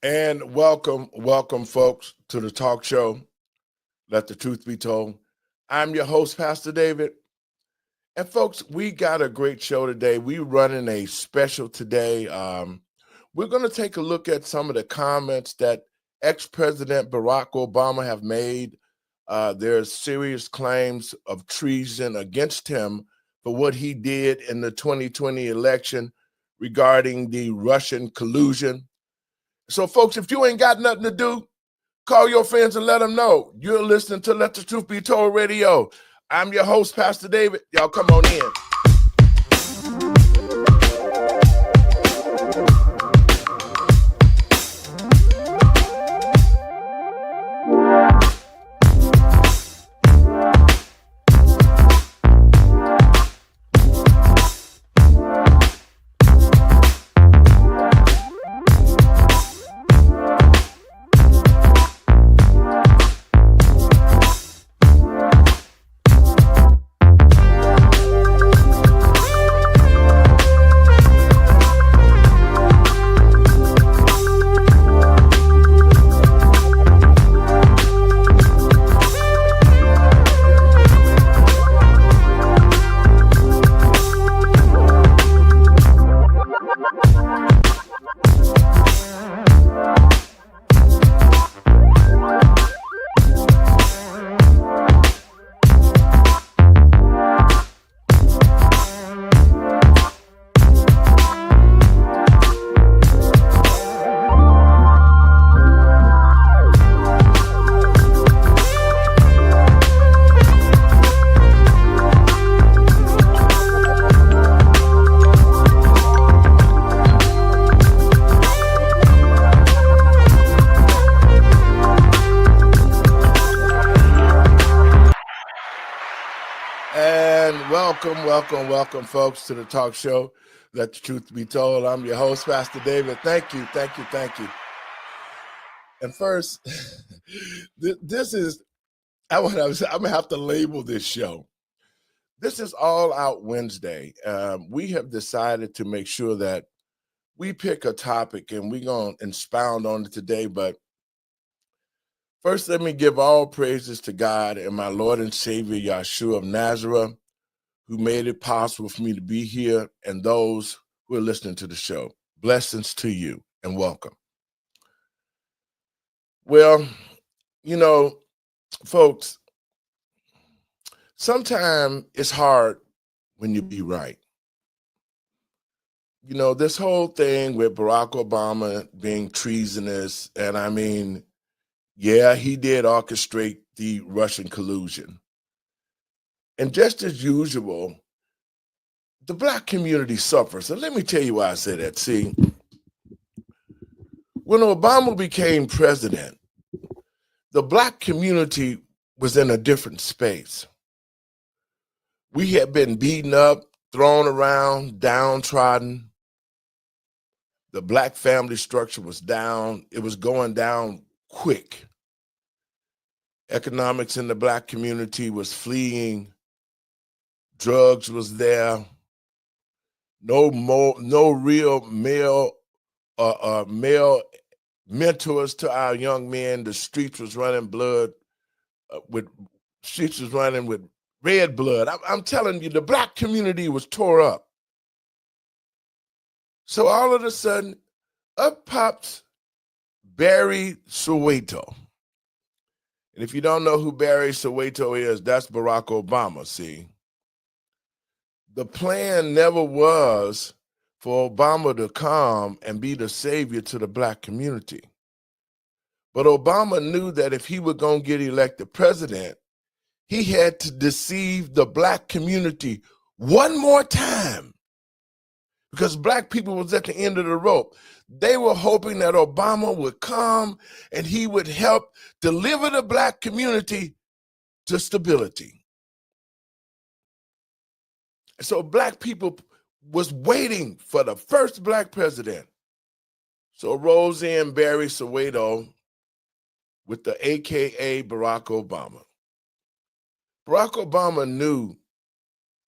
And welcome, folks, to the talk show, Let the Truth Be Told. I'm your host, Pastor David. And, folks, we got a great show today. We're running a special today. We're going to take a look at some of the comments that ex-President Barack Obama have made. There's serious claims of treason against him for what he did in the 2020 election regarding the Russian collusion. So, folks, if you ain't got nothing to do, call your friends and let them know. You're listening to Let the Truth Be Told Radio. I'm your host, Pastor David. Y'all come on in. Welcome, folks, to the talk show, Let the Truth Be Told. I'm your host, Pastor David. Thank you. And first, this is, I'm going to have to label this show. This is All Out Wednesday. We have decided to make sure that we pick a topic, and we're going to expound on it today. But first, let me give all praises to God and my Lord and Savior, Yahshua of Nazareth, who made it possible for me to be here, and those who are listening to the show. Blessings to you and welcome. Well, folks, sometimes it's hard when you be right. This whole thing with Barack Obama being treasonous, and I mean, yeah, he did orchestrate the Russian collusion. And just as usual, the Black community suffers. And let me tell you why I say that. See, when Obama became president, the Black community was in a different space. We had been beaten up, thrown around, downtrodden. The Black family structure was down. It was going down quick. Economics in the Black community was fleeing. Drugs was there. No real male mentors to our young men. The streets was running with red blood. I'm telling you, the Black community was tore up. So all of a sudden, up pops Barry Soweto. And if you don't know who Barry Soweto is, that's Barack Obama, see? The plan never was for Obama to come and be the savior to the Black community. But Obama knew that if he was going to get elected president, he had to deceive the Black community one more time, because Black people was at the end of the rope. They were hoping that Obama would come and he would help deliver the Black community to stability. So Black people was waiting for the first Black president. So rose in Barry Soweto with the AKA Barack Obama. Barack Obama knew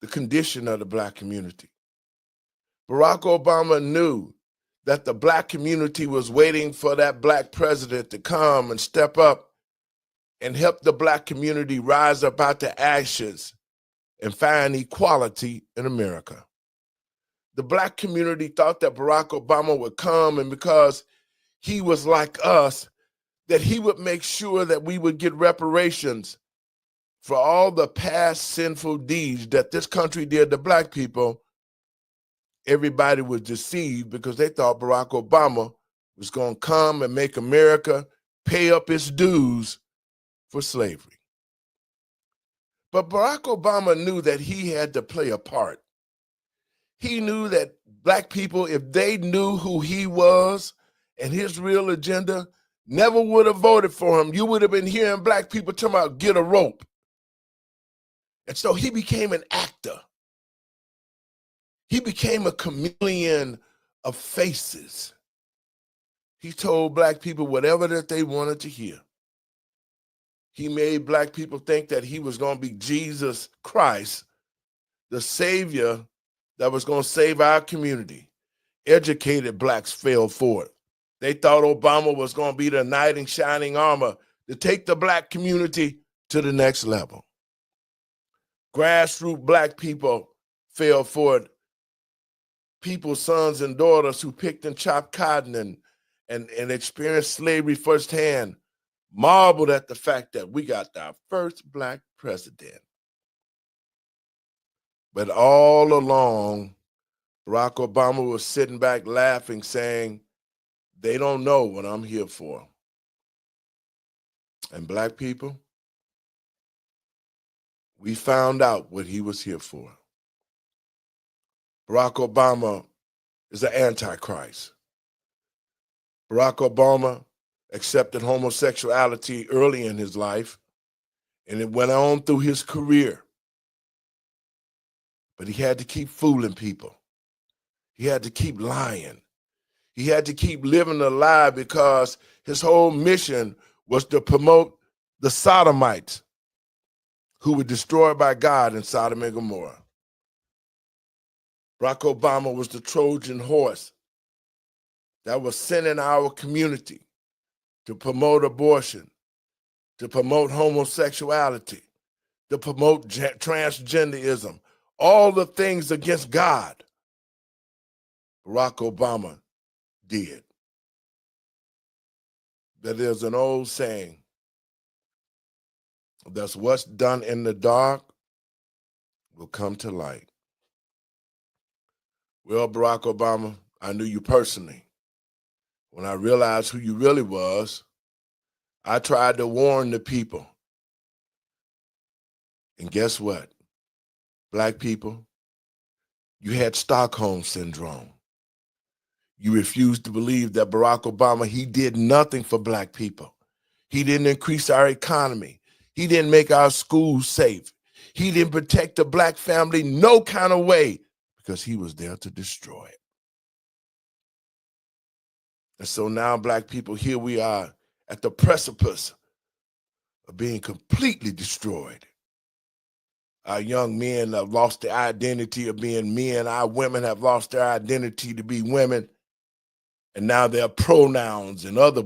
the condition of the Black community. Barack Obama knew that the black community was waiting for that black president to come and step up and help the black community rise up out the ashes and find equality in America. The black community thought that Barack Obama would come, and because he was like us, that he would make sure that we would get reparations for all the past sinful deeds that this country did to black people. Everybody was deceived because they thought Barack Obama was going to come and make America pay up its dues for slavery. But Barack Obama knew that he had to play a part. He knew that black people, if they knew who he was and his real agenda, never would have voted for him. You would have been hearing black people talking about get a rope. And so he became an actor. He became a chameleon of faces. He told black people whatever that they wanted to hear. He made black people think that he was going to be Jesus Christ, the Savior that was going to save our community. Educated blacks fell for it. They thought Obama was going to be the knight in shining armor to take the black community to the next level. Grassroots black people fell for it. People's sons and daughters who picked and chopped cotton and experienced slavery firsthand marveled at the fact that we got our first black president. But all along, Barack Obama was sitting back laughing, saying, they don't know what I'm here for. And black people, we found out what he was here for. Barack Obama is an antichrist. Barack Obama accepted homosexuality early in his life, and it went on through his career. But he had to keep fooling people. He had to keep lying. He had to keep living a lie because his whole mission was to promote the sodomites who were destroyed by God in Sodom and Gomorrah. Barack Obama was the Trojan horse that was sent in our community to promote abortion, to promote homosexuality, to promote transgenderism, all the things against God. Barack Obama did. That there's an old saying, that's what's done in the dark will come to light. Well, Barack Obama, I knew you personally. When I realized who you really was, I tried to warn the people. And guess what? Black people, you had Stockholm Syndrome. You refused to believe that Barack Obama, he did nothing for black people. He didn't increase our economy. He didn't make our schools safe. He didn't protect the black family no kind of way because he was there to destroy it. And so now, black people, here we are at the precipice of being completely destroyed. Our young men have lost the identity of being men. Our women have lost their identity to be women. And now there are pronouns and other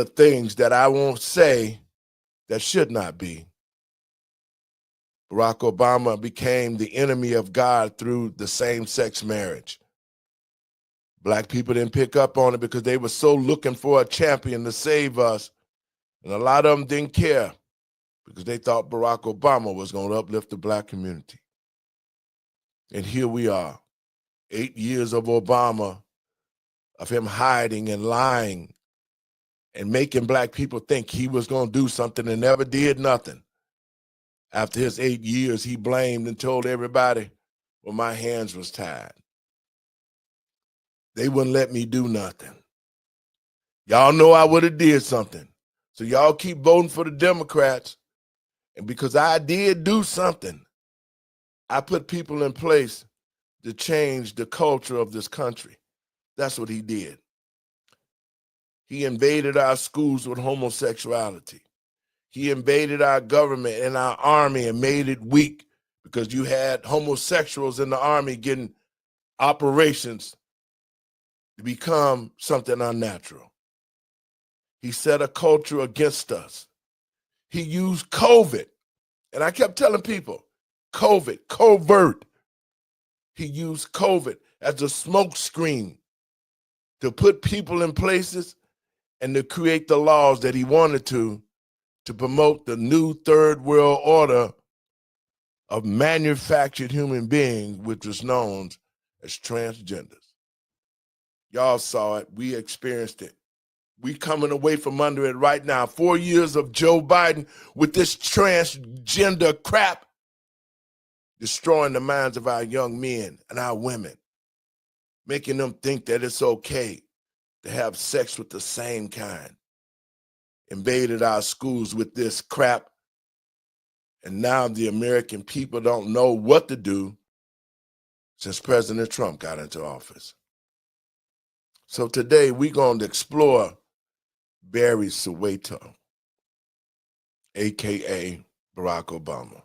things that I won't say that should not be. Barack Obama became the enemy of God through the same-sex marriage. Black people didn't pick up on it because they were so looking for a champion to save us. And a lot of them didn't care because they thought Barack Obama was going to uplift the black community. And here we are, 8 years of Obama, of him hiding and lying and making black people think he was going to do something and never did nothing. After his 8 years, he blamed and told everybody, well, my hands was tied. They wouldn't let me do nothing. Y'all know I would have did something. So y'all keep voting for the Democrats. And because I did do something, I put people in place to change the culture of this country. That's what he did. He invaded our schools with homosexuality. He invaded our government and our army and made it weak because you had homosexuals in the army getting operations to become something unnatural. He set a culture against us. He used COVID. And I kept telling people, COVID, covert. He used COVID as a smoke screen to put people in places and to create the laws that he wanted to promote the new third world order of manufactured human beings, which was known as transgenders. Y'all saw it. We experienced it. We coming away from under it right now. 4 years of Joe Biden with this transgender crap, destroying the minds of our young men and our women, making them think that it's okay to have sex with the same kind. Invaded our schools with this crap. And now the American people don't know what to do since President Trump got into office. So today we're going to explore Barry Soweto, AKA Barack Obama.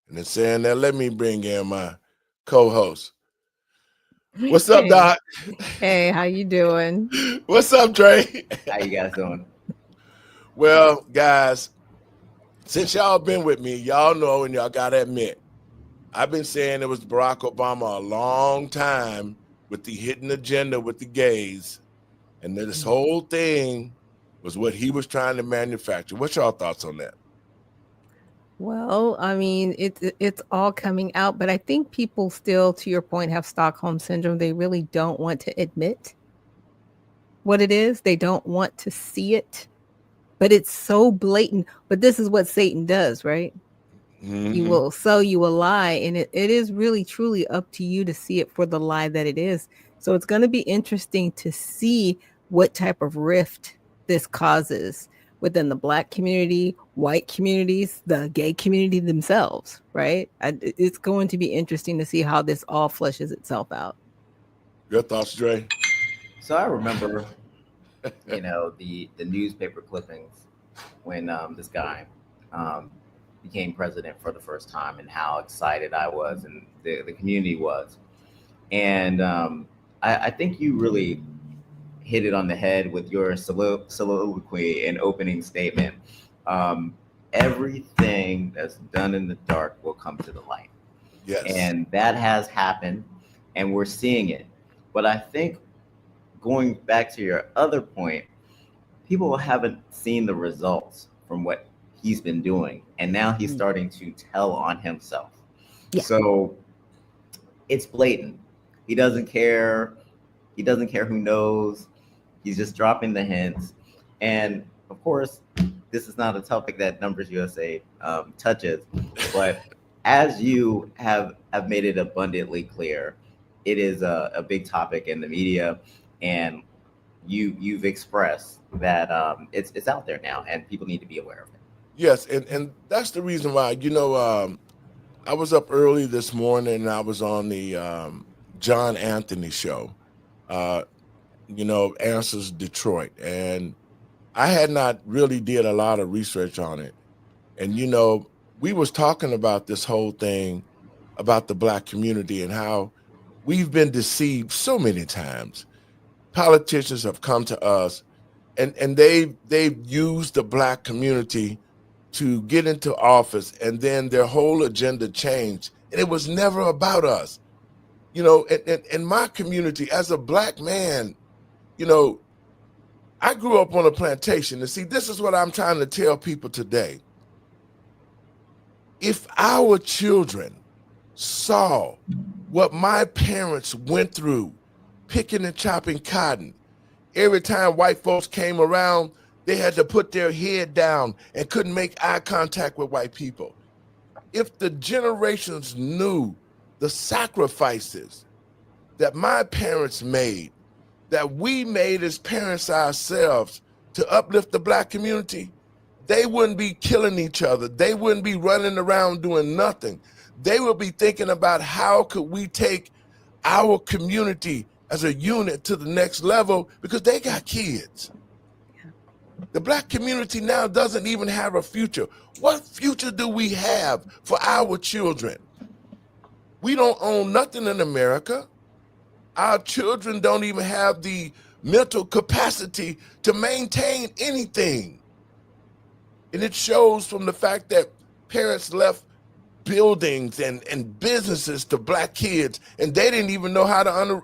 And in saying that, let me bring in my co-host. What's up, Doc? Hey, how you doing? What's up, Dre? How you guys doing? Well, guys, since y'all been with me, y'all know, and y'all gotta admit, I've been saying it was Barack Obama a long time with the hidden agenda with the gays, and this whole thing was what he was trying to manufacture. What's y'all thoughts on that? Well, I mean, it's all coming out, but I think people still, to your point, have Stockholm syndrome. They really don't want to admit what it is. They don't want to see it, but it's so blatant. But this is what Satan does, right? Mm-hmm. He will sell you a lie, and it is really, truly up to you to see it for the lie that it is. So it's going to be interesting to see what type of rift this causes within the Black community, white communities, the gay community themselves, right? It's going to be interesting to see how this all fleshes itself out. Your thoughts, Dre? So I remember, the newspaper clippings when this guy became president for the first time, and how excited I was and the community was. And I think you really hit it on the head with your soliloquy and opening statement. Everything that's done in the dark will come to the light. Yes. And that has happened, and we're seeing it. But I think, going back to your other point, people haven't seen the results from what he's been doing, and now he's starting to tell on himself. Yeah. So it's blatant. He doesn't care. He doesn't care who knows. He's just dropping the hints. And of course, this is not a topic that Numbers USA touches, but as you have made it abundantly clear, it is a big topic in the media, and you've expressed that it's out there now, and people need to be aware of it. Yes, and that's the reason why, I was up early this morning, and I was on the John Anthony show, Answers Detroit, and I had not really did a lot of research on it. And, we was talking about this whole thing about the Black community and how we've been deceived so many times. Politicians have come to us and they've used the Black community to get into office, and then their whole agenda changed. And it was never about us. In my community, as a Black man, I grew up on a plantation. And see, this is what I'm trying to tell people today. If our children saw what my parents went through, picking and chopping cotton, every time white folks came around, they had to put their head down and couldn't make eye contact with white people. If the generations knew the sacrifices that my parents made, that we made as parents ourselves to uplift the Black community, they wouldn't be killing each other. They wouldn't be running around doing nothing. They would be thinking about how could we take our community as a unit to the next level, because they got kids. The Black community now doesn't even have a future. What future do we have for our children? We don't own nothing in America. Our children don't even have the mental capacity to maintain anything. And it shows from the fact that parents left buildings and businesses to black kids, and they didn't even know how to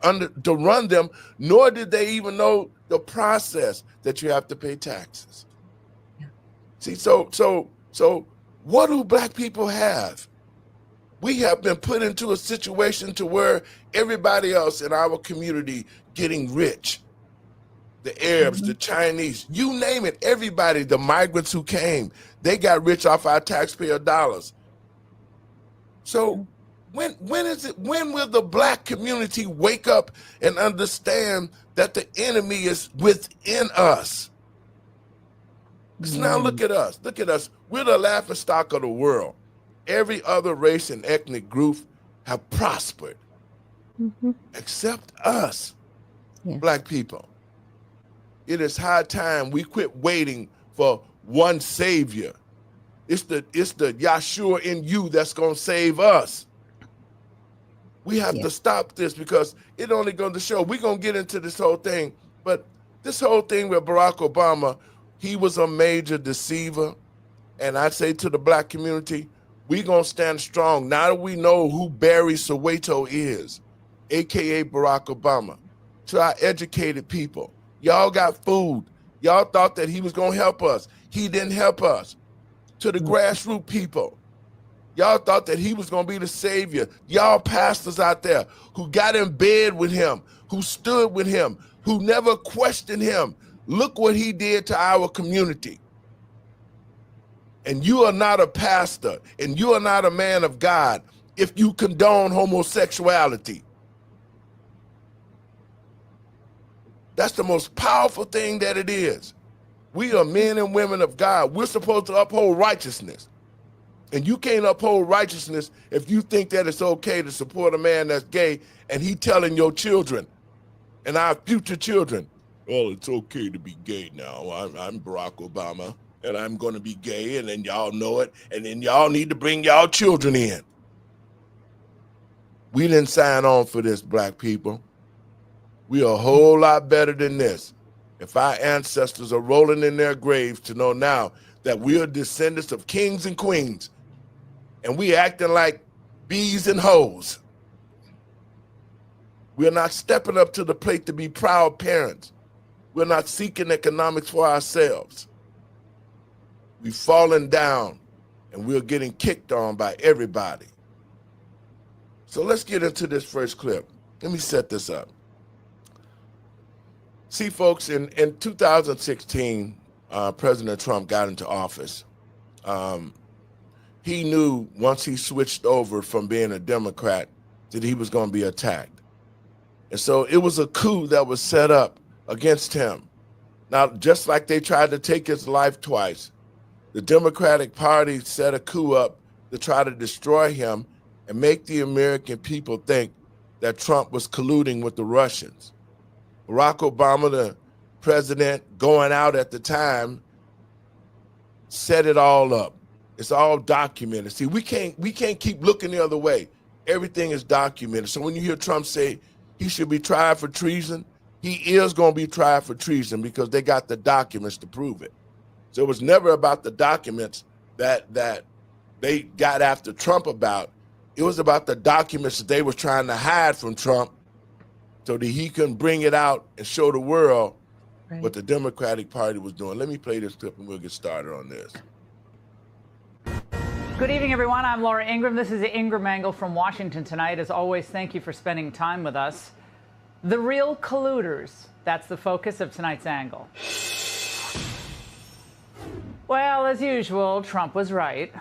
run them, nor did they even know the process that you have to pay taxes. Yeah. See, so what do black people have? We have been put into a situation to where everybody else in our community getting rich. The Arabs, the Chinese, you name it, everybody, the migrants who came, they got rich off our taxpayer dollars. So when will the black community wake up and understand that the enemy is within us? Because now look at us. We're the laughing stock of the world. Every other race and ethnic group have prospered, except us, black people. It is high time we quit waiting for one savior. It's the Yahshua in you that's going to save us. We have to stop this, because it only goes to show. We're going to get into this whole thing, but this whole thing with Barack Obama, he was a major deceiver. And I say to the black community, we're going to stand strong. Now that we know who Barry Soweto is, AKA Barack Obama, to our educated people, y'all got food. Y'all thought that he was going to help us. He didn't help us. To the grassroots people, y'all thought that he was going to be the savior. Y'all pastors out there who got in bed with him, who stood with him, who never questioned him. Look what he did to our community. And you are not a pastor, and you are not a man of God if you condone homosexuality. That's the most powerful thing that it is. We are men and women of God. We're supposed to uphold righteousness. And you can't uphold righteousness if you think that it's okay to support a man that's gay and he telling your children and our future children, well, it's okay to be gay now. I'm Barack Obama, and I'm going to be gay, and then y'all know it, and then y'all need to bring y'all children in. We didn't sign on for this, black people. We are a whole lot better than this. If our ancestors are rolling in their graves to know now that we are descendants of kings and queens, and we acting like bees and hoes. We're not stepping up to the plate to be proud parents. We're not seeking economics for ourselves. We've fallen down, and we're getting kicked on by everybody. So let's get into this first clip. Let me set this up. See, folks, in 2016, President Trump got into office. He knew once he switched over from being a Democrat that he was going to be attacked. And so it was a coup that was set up against him. Now, just like they tried to take his life twice, the Democratic Party set a coup up to try to destroy him and make the American people think that Trump was colluding with the Russians. Barack Obama, the president going out at the time, set it all up. It's all documented. See, we can't keep looking the other way. Everything is documented. So when you hear Trump say he should be tried for treason, he is going to be tried for treason because they got the documents to prove it. So it was never about the documents that they got after Trump about. It was about the documents that they were trying to hide from Trump so that he couldn't bring it out and show the world what the Democratic Party was doing. Let me play this clip and we'll get started on this. Good evening, everyone. I'm Laura Ingraham. This is Ingram Angle from Washington tonight. As always, thank you for spending time with us. The real colluders, that's the focus of tonight's angle. Well, as usual, Trump was right.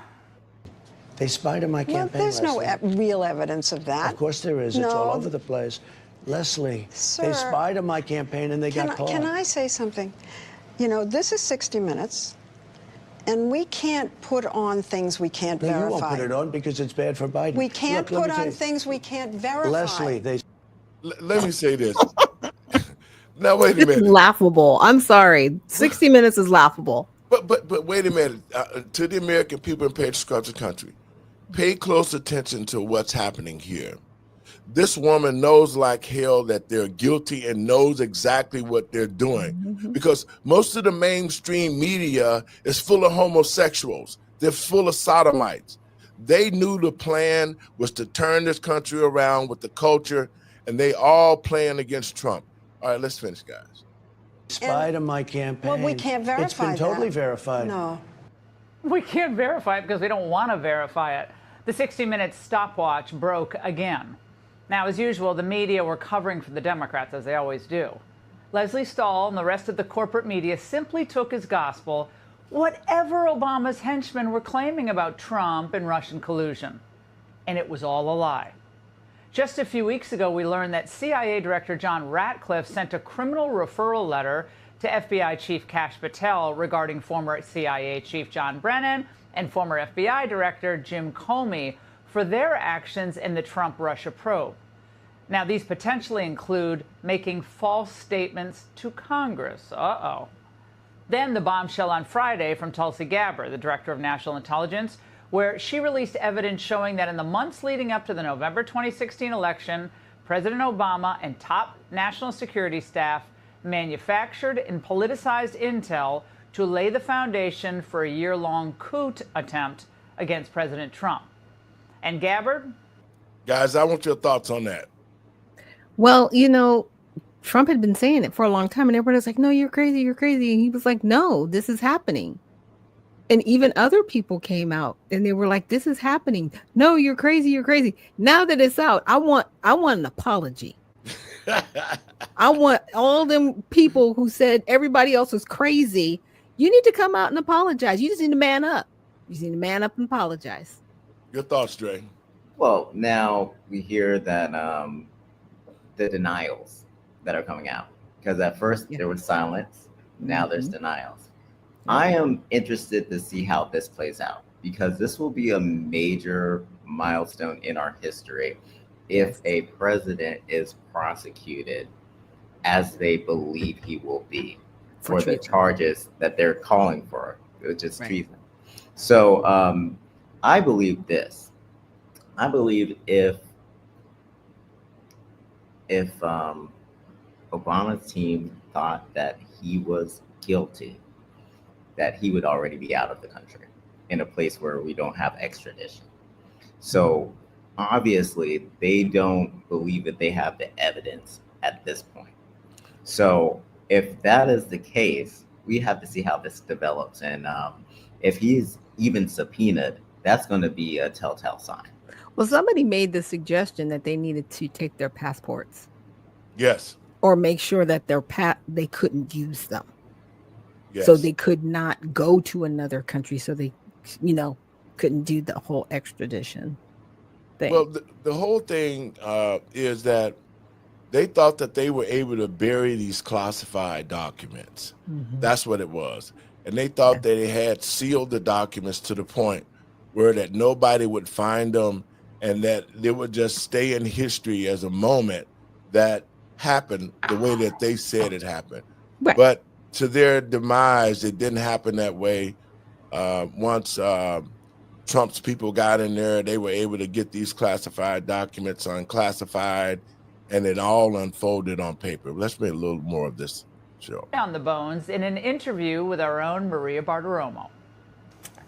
They spied on my campaign. Well, there's no real evidence of that. Of course there is. No. It's all over the place. Leslie, Sir, they spied on my campaign and they got caught. Can I say something? You know, this is 60 Minutes, and we can't put on things we can't verify. You won't put it on because it's bad for Biden. We can't put on things we can't verify. Leslie, let me say this. Now, wait a minute. It's laughable. I'm sorry. 60 Minutes is laughable. But wait a minute. To the American people in page across the country, pay close attention to what's happening here. this woman knows like hell that they're guilty and knows exactly what they're doing, because most of the mainstream media is full of homosexuals. They're full of sodomites. They knew the plan was to turn this country around with the culture, and they all playing against Trump. All right, let's finish, guys. Spied on my campaign. Well, we can't verify It's been totally that. verified. No. We can't verify it because we don't want to verify it. The 60 Minutes stopwatch broke again. Now, as usual, the media were covering for the Democrats, as they always do. Leslie Stahl and the rest of the corporate media simply took as gospel whatever Obama's henchmen were claiming about Trump and Russian collusion. And it was all a lie. Just a few weeks ago, we learned that CIA Director John Ratcliffe sent a criminal referral letter to FBI Chief Kash Patel regarding former CIA Chief John Brennan and former FBI Director Jim Comey for their actions in the Trump-Russia probe. Now, these potentially include making false statements to Congress. Then the bombshell on Friday from Tulsi Gabbard, the Director of National Intelligence, where she released evidence showing that in the months leading up to the November 2016 election, President Obama and top national security staff manufactured and politicized intel to lay the foundation for a year-long coup attempt against President Trump. And Gabbard? Guys, I want your thoughts on that. Well, you know, Trump had been saying it for a long time, and everybody was like, no, you're crazy, you're crazy. And he was like, no, this is happening. And even other people came out and they were like, this is happening. No, you're crazy, you're crazy. Now that it's out, I want an apology. I want all them people who said everybody else was crazy. You need to come out and apologize. You just need to man up. You just need to man up and apologize. Your thoughts, Dre? Well, now we hear that the denials that are coming out, because at first there was silence, now there's denials. I am interested to see how this plays out, because this will be a major milestone in our history if a president is prosecuted as they believe he will be for the charges that they're calling for, which is treason. So I believe this. I believe if Obama's team thought that he was guilty, that he would already be out of the country in a place where we don't have extradition. So obviously they don't believe that they have the evidence at this point. So if that is the case, we have to see how this develops. And if he's even subpoenaed, that's going to be a telltale sign. Well, somebody made the suggestion that they needed to take their passports. Yes. Or make sure that they couldn't use them. Yes. So they could not go to another country. So they, couldn't do the whole extradition thing. Well, the whole thing is that they thought that they were able to bury these classified documents. That's what it was. And they thought that they had sealed the documents to the point where that nobody would find them and that they would just stay in history as a moment that happened the way that they said it happened. Right. But to their demise, it didn't happen that way. Once Trump's people got in there, they were able to get these classified documents unclassified, and it all unfolded on paper. Let's make a little more of this show. On the bones in an interview with our own Maria Bartiromo.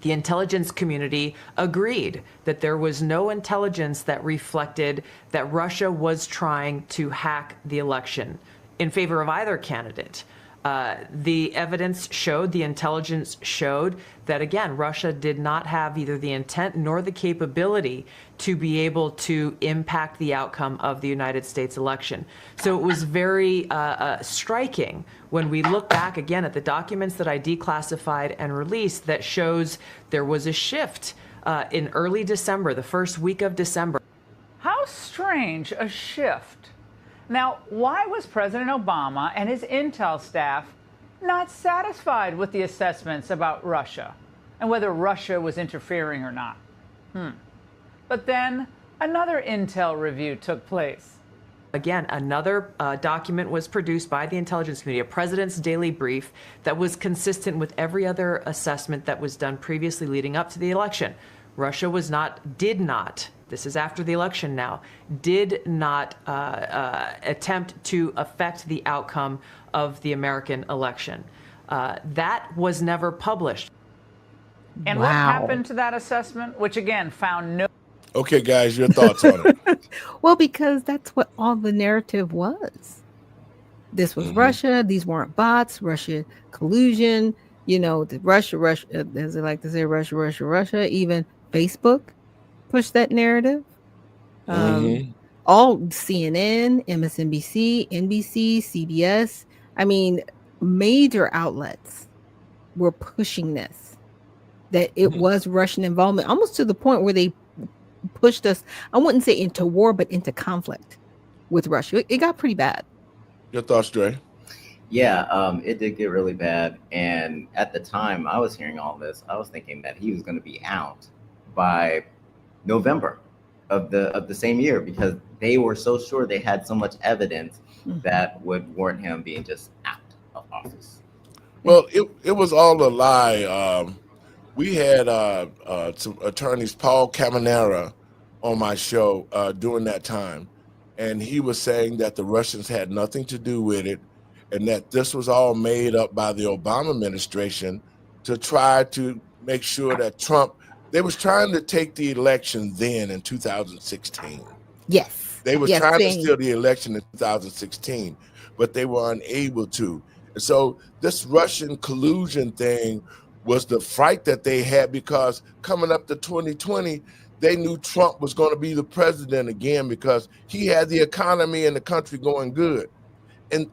The intelligence community agreed that there was no intelligence that reflected that Russia was trying to hack the election in favor of either candidate. The evidence showed, the intelligence showed that, again, Russia did not have either the intent nor the capability to be able to impact the outcome of the United States election. So it was very striking when we look back again at the documents that I declassified and released that shows there was a shift in early December, the first week of December. How strange a shift. Now, why was President Obama and his intel staff not satisfied with the assessments about Russia and whether Russia was interfering or not? But then another intel review took place. Again, another document was produced by the intelligence community, a president's daily brief that was consistent with every other assessment that was done previously leading up to the election. Russia did not, this is after the election now, did not attempt to affect the outcome of the American election. That was never published. And what happened to that assessment, which again found no. Okay, guys, your thoughts on it. Well, because that's what all the narrative was. This was Russia. These weren't bots. Russia collusion. You know, the Russia, as they like to say, Russia. Even Facebook pushed that narrative. All CNN, MSNBC, NBC, CBS. I mean, major outlets were pushing this, that it was Russian involvement, almost to the point where they pushed us, I wouldn't say into war, but into conflict with Russia. It got pretty bad. Your thoughts, Dre? Yeah, it did get really bad. And at the time I was hearing all this, I was thinking that he was going to be out by November of the same year, because they were so sure they had so much evidence that would warrant him being just out of office. Well, it was all a lie. We had some attorneys, Paul Caminera, on my show during that time, and he was saying that the Russians had nothing to do with it, and that this was all made up by the Obama administration to try to make sure that Trump, they was trying to take the election then in 2016. Yes. They were trying to steal the election in 2016, but they were unable to. And so this Russian collusion thing was the fright that they had, because coming up to 2020, they knew Trump was going to be the president again because he had the economy and the country going good. And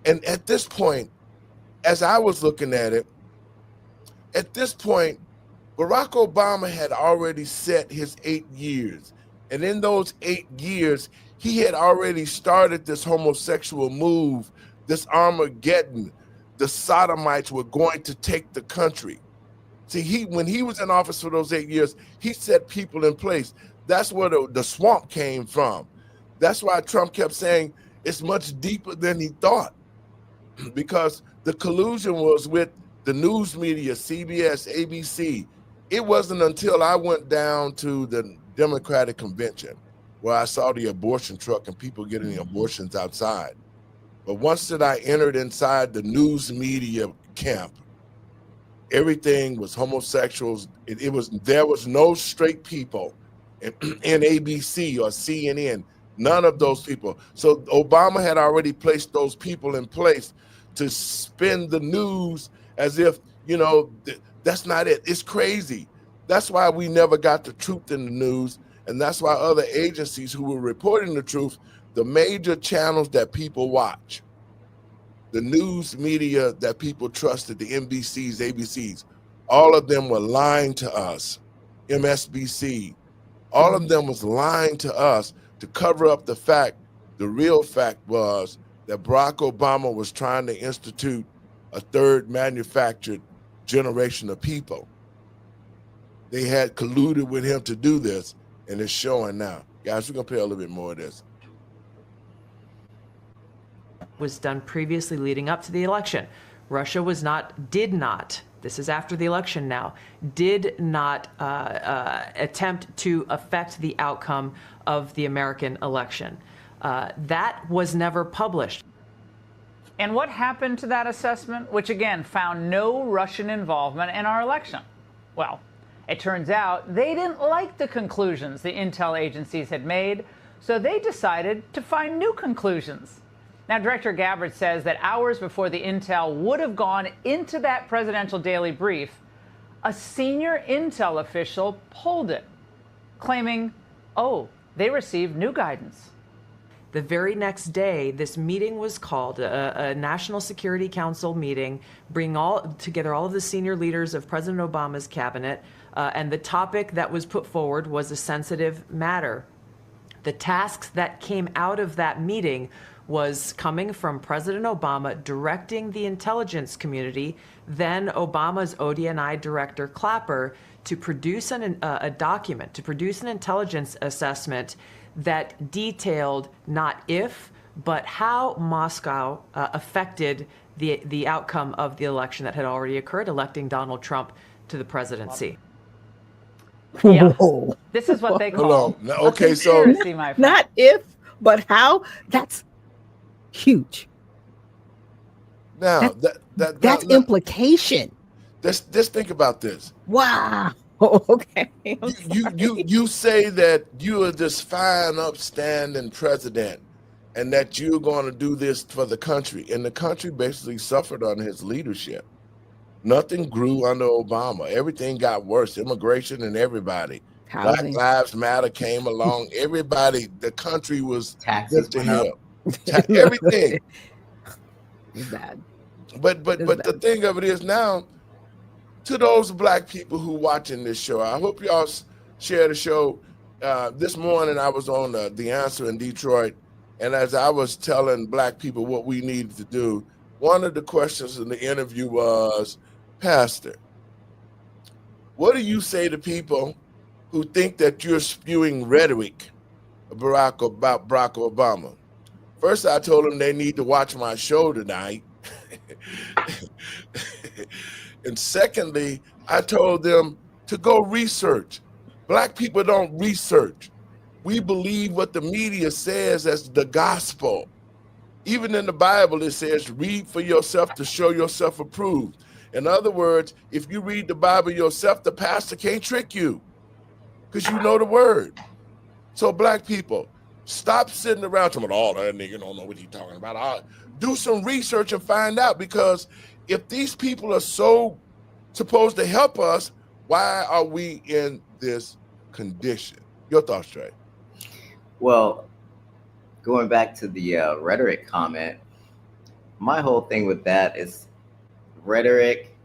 at this point, as I was looking at it, at this point, Barack Obama had already set his 8 years. And in those 8 years, he had already started this homosexual move, this Armageddon. The sodomites were going to take the country. See, when he was in office for those 8 years, he set people in place. That's where the swamp came from. That's why Trump kept saying it's much deeper than he thought, because the collusion was with the news media, CBS, ABC. It wasn't until I went down to the Democratic convention where I saw the abortion truck and people getting abortions outside. But once that I entered inside the news media camp, everything was homosexuals. There was no straight people in ABC or CNN, none of those people. So Obama had already placed those people in place to spin the news as if, that's not it. It's crazy. That's why we never got the truth in the news. And that's why other agencies who were reporting the truth, the major channels that people watch, the news media that people trusted, the NBCs, ABCs, all of them were lying to us. MSBC, all of them was lying to us to cover up the fact. The real fact was that Barack Obama was trying to institute a third manufactured generation of people. They had colluded with him to do this, and it's showing now. Guys, we're going to play a little bit more of this. Was done previously leading up to the election. Russia did not, this is after the election now, did not attempt to affect the outcome of the American election. That was never published. And what happened to that assessment, which again found no Russian involvement in our election? Well, it turns out they didn't like the conclusions the intel agencies had made, so they decided to find new conclusions. Now, Director Gabbard says that hours before the intel would have gone into that presidential daily brief, a senior intel official pulled it, claiming, they received new guidance. The very next day, this meeting was called, a National Security Council meeting, bringing together all of the senior leaders of President Obama's cabinet, and the topic that was put forward was a sensitive matter. The tasks that came out of that meeting was coming from President Obama directing the intelligence community, then Obama's ODNI director Clapper, to produce a document, to produce an intelligence assessment that detailed not if, but how Moscow affected the outcome of the election that had already occurred, electing Donald Trump to the presidency. Yeah. Whoa. This is what they Hold call on. Now, a okay, so conspiracy, my friend. Not if, but how. That's huge. now That's implication. just think about this. Wow. Okay. I'm sorry. You say that you are this fine, upstanding president, and that you're going to do this for the country, and the country basically suffered under his leadership. Nothing grew under Obama. Everything got worse. Immigration and everybody. Black Housing. Lives Matter came along. Everybody, the country was Taxes just to went him. up. Everything. It's bad. But It's the bad. thing of it is now, to those black people who watching this show, I hope y'all share the show. This morning I was on The Answer in Detroit, and as I was telling black people what we needed to do, one of the questions in the interview was, Pastor, what do you say to people who think that you're spewing rhetoric about Barack Obama? First, I told them they need to watch my show tonight. And secondly, I told them to go research. Black people don't research. We believe what the media says as the gospel. Even in the Bible, it says, read for yourself to show yourself approved. In other words, if you read the Bible yourself, the pastor can't trick you because you know the word. So black people, stop sitting around talking about, oh, that nigga don't know what he's talking about. Do some research and find out, because if these people are so supposed to help us, why are we in this condition? Your thoughts, Trey? Well, going back to the rhetoric comment, my whole thing with that is rhetoric,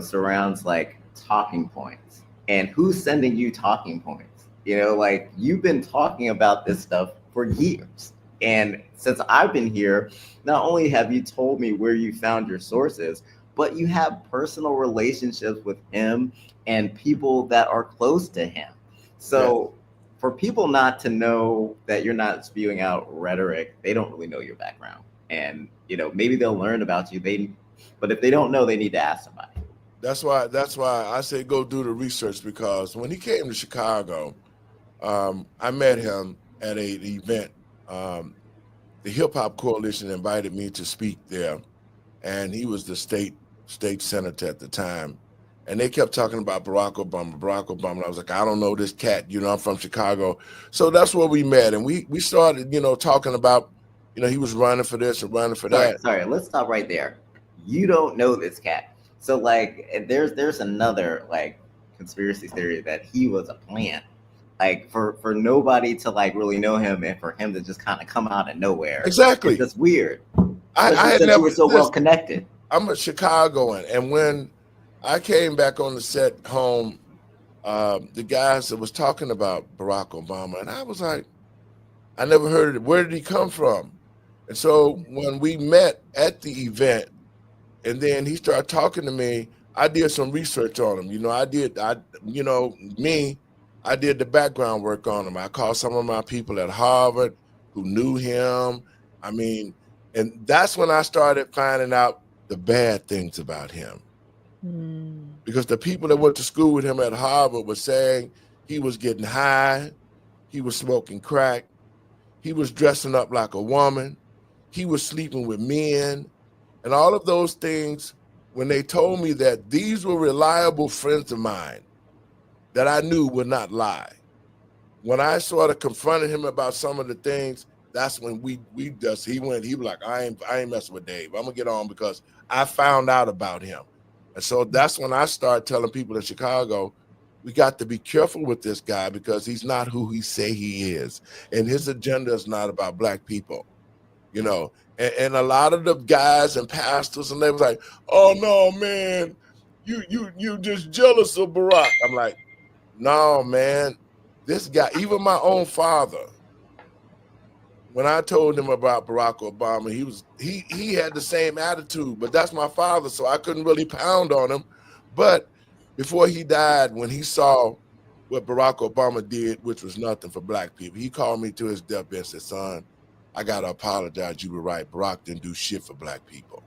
surrounds like talking points. And who's sending you talking points? Like, you've been talking about this stuff for years. And since I've been here, not only have you told me where you found your sources, but you have personal relationships with him and people that are close to him. So for people not to know that you're not spewing out rhetoric, they don't really know your background. And, maybe they'll learn about you. But if they don't know, they need to ask somebody. That's why I say go do the research, because when he came to Chicago, I met him at an event. The Hip Hop Coalition invited me to speak there, and he was the state senator at the time. And they kept talking about Barack Obama. And I was like, I don't know this cat, I'm from Chicago. So that's where we met. And we started, talking about, he was running for this and running for that. Sorry, let's stop right there. You don't know this cat. So like, there's another like conspiracy theory that he was a plant. Like for nobody to like really know him, and for him to just kind of come out of nowhere. Exactly. It's just weird. I had since never you were so well connected. I'm a Chicagoan, and when I came back on the set home, the guys that was talking about Barack Obama, and I was like, I never heard of it. Where did he come from? And so when we met at the event, and then he started talking to me, I did some research on him. I did the background work on him. I called some of my people at Harvard who knew him. And that's when I started finding out the bad things about him. Because the people that went to school with him at Harvard were saying he was getting high, he was smoking crack, he was dressing up like a woman, he was sleeping with men, and all of those things. When they told me that these were reliable friends of mine that I knew would not lie, when I sort of confronted him about some of the things, that's when he was like, I ain't messing with Dave. I'm gonna get on, because I found out about him. And so that's when I started telling people in Chicago, we got to be careful with this guy, because he's not who he say he is. And his agenda is not about black people, And a lot of the guys and pastors, and they was like, oh no, man, you just jealous of Barack. I'm like, no, man, this guy, even my own father, when I told him about Barack Obama, he had the same attitude, but that's my father, so I couldn't really pound on him. But before he died, when he saw what Barack Obama did, which was nothing for black people, he called me to his deathbed and said, son, I got to apologize. You were right. Barack didn't do shit for black people.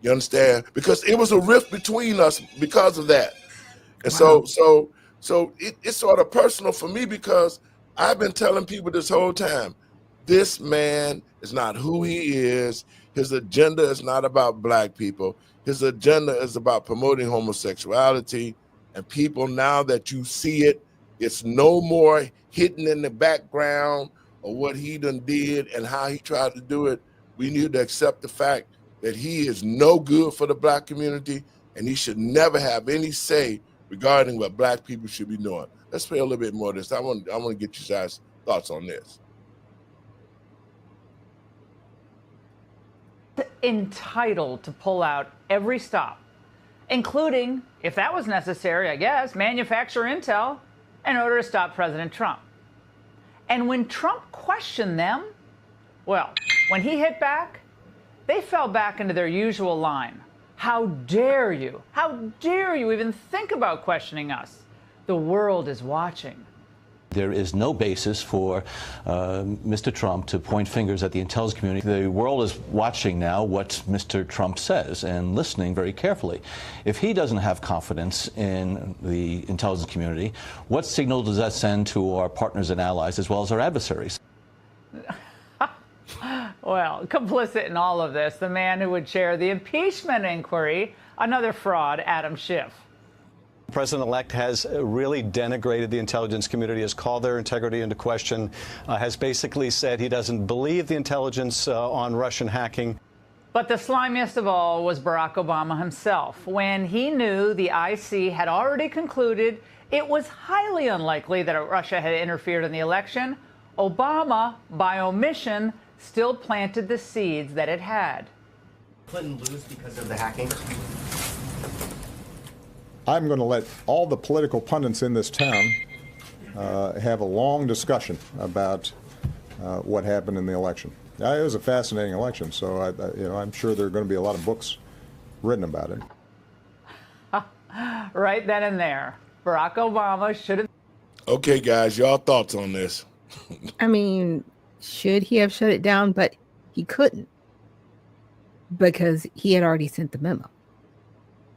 You understand? Because it was a rift between us because of that. And so So it's sort of personal for me because I've been telling people this whole time, this man is not who he is. His agenda is not about black people. His agenda is about promoting homosexuality. And people, now that you see it, it's no more hidden in the background of what he done did and how he tried to do it. We need to accept the fact that he is no good for the black community and he should never have any say regarding what black people should be doing. Let's play a little bit more of this. I want to get you guys' thoughts on this. Entitled to pull out every stop, including, if that was necessary, I guess, manufacture intel in order to stop President Trump. And when Trump questioned them, well, when he hit back, they fell back into their usual line. How dare you? How dare you even think about questioning us? The world is watching. There is no basis for Mr. Trump to point fingers at the intelligence community. The world is watching now what Mr. Trump says and listening very carefully. If he doesn't have confidence in the intelligence community, what signal does that send to our partners and allies as well as our adversaries? Well, complicit in all of this, the man who would chair the impeachment inquiry, another fraud, Adam Schiff. The president-elect has really denigrated the intelligence community, has called their integrity into question, has basically said he doesn't believe the intelligence on Russian hacking. But the slimiest of all was Barack Obama himself. When he knew the IC had already concluded it was highly unlikely that Russia had interfered in the election, Obama, by omission, still planted the seeds that it had. Clinton lose because of the hacking? I'm going to let all the political pundits in this town have a long discussion about what happened in the election. It was a fascinating election, so I'm sure there are going to be a lot of books written about it. Right then and there, Barack Obama should have. Okay, guys, y'all thoughts on this? I mean, should he have shut it down? But he couldn't because he had already sent the memo.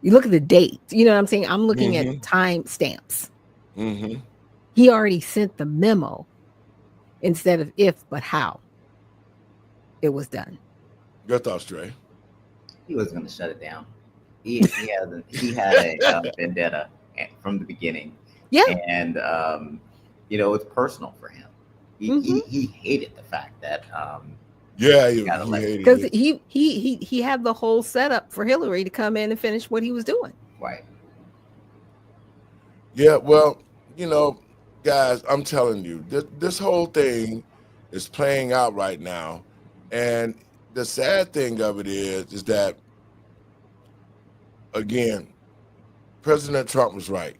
You look at the date. You know what I'm saying? I'm looking at time stamps. Mm-hmm. He already sent the memo instead of if, but how it was done. Your thoughts, Trey? He was going to shut it down. He had a vendetta from the beginning. Yeah. And, it's personal for him. He hated the fact that he hated because it. he had the whole setup for Hillary to come in and finish what he was doing. Right. Yeah, well, guys, I'm telling you, this whole thing is playing out right now. And the sad thing of it is that, again, President Trump was right.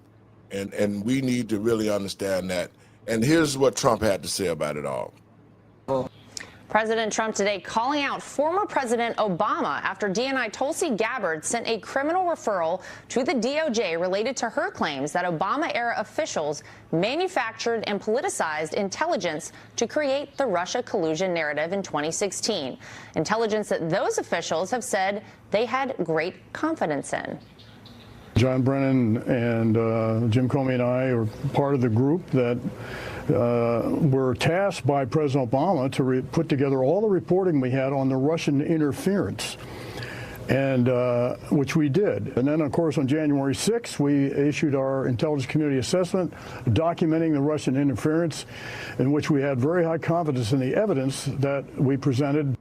And we need to really understand that. And here's what Trump had to say about it all. President Trump today calling out former President Obama after DNI Tulsi Gabbard sent a criminal referral to the DOJ related to her claims that Obama-era officials manufactured and politicized intelligence to create the Russia collusion narrative in 2016. Intelligence that those officials have said they had great confidence in. John Brennan and Jim Comey and I are part of the group that were tasked by President Obama to put together all the reporting we had on the Russian interference, and which we did. And then, of course, on January 6th, we issued our intelligence community assessment documenting the Russian interference, in which we had very high confidence in the evidence that we presented.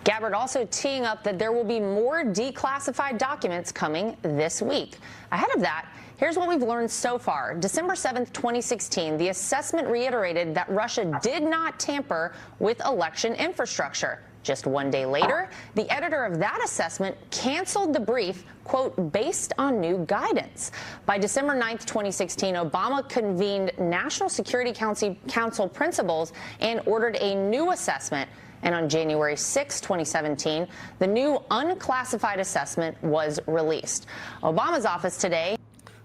Gabbard also teeing up that there will be more declassified documents coming this week. Ahead of that, here's what we've learned so far. December 7th, 2016, the assessment reiterated that Russia did not tamper with election infrastructure. Just one day later, the editor of that assessment canceled the brief, quote, based on new guidance. By December 9th, 2016, Obama convened National Security Council principals and ordered a new assessment. And on January 6, 2017, the new unclassified assessment was released. Obama's office today.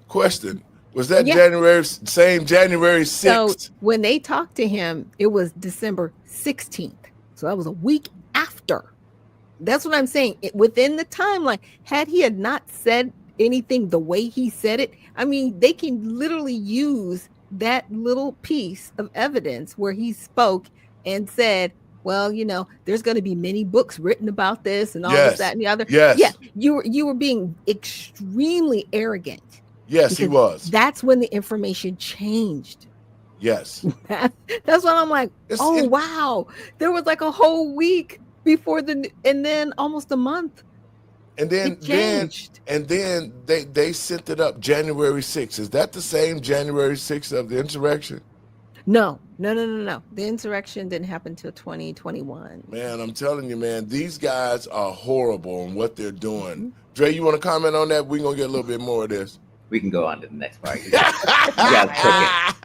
Question. Was that same January 6th? So when they talked to him, it was December 16th. So that was a week after. That's what I'm saying. Within the timeline, had he not said anything the way he said it. I mean, they can literally use that little piece of evidence where he spoke and said, well, you know, there's going to be many books written about this and all this, that, and the other. Yes. Yeah, you were being extremely arrogant. Yes, he was. That's when the information changed. Yes. That's when I'm like, wow. There was like a whole week before and then almost a month. And then they sent it up January 6th. Is that the same January 6th of the insurrection? No. The insurrection didn't happen till 2021. Man, I'm telling you, man, these guys are horrible in what they're doing. Dre, you want to comment on that? We're going to get a little bit more of this. We can go on to the next part. You guys cooking.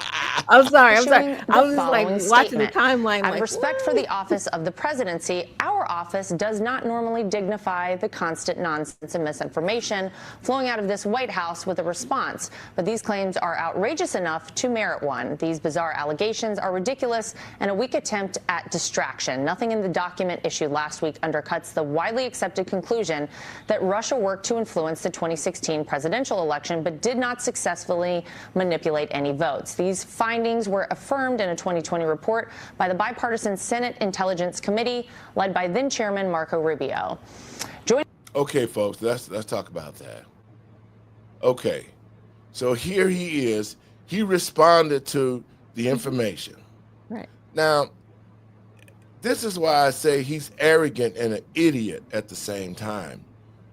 I'm sorry. I was just like watching the statement. timeline. Out of respect for the office of the presidency, our office does not normally dignify the constant nonsense and misinformation flowing out of this White House with a response. But these claims are outrageous enough to merit one. These bizarre allegations are ridiculous and a weak attempt at distraction. Nothing in the document issued last week undercuts the widely accepted conclusion that Russia worked to influence the 2016 presidential election, but did not successfully manipulate any votes. These findings were affirmed in a 2020 report by the bipartisan Senate Intelligence Committee, led by then Chairman Marco Rubio. Okay, folks, let's talk about that. Okay, so here he is. He responded to the information. Right. Now, this is why I say he's arrogant and an idiot at the same time.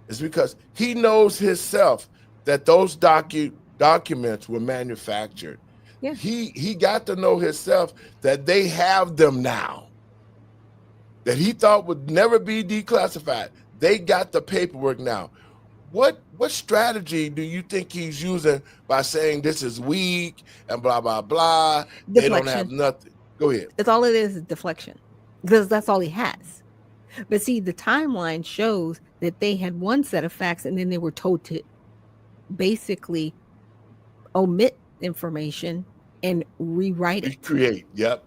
It's because he knows himself that those documents were manufactured. Yeah. He got to know himself that they have them now, that he thought would never be declassified. They got the paperwork now. What strategy do you think he's using by saying this is weak and blah, blah, blah? Deflection. They don't have nothing. Go ahead. That's all it is deflection, because that's all he has. But see, the timeline shows that they had one set of facts and then they were told to basically omit information and rewrite it. Recreate. Yep.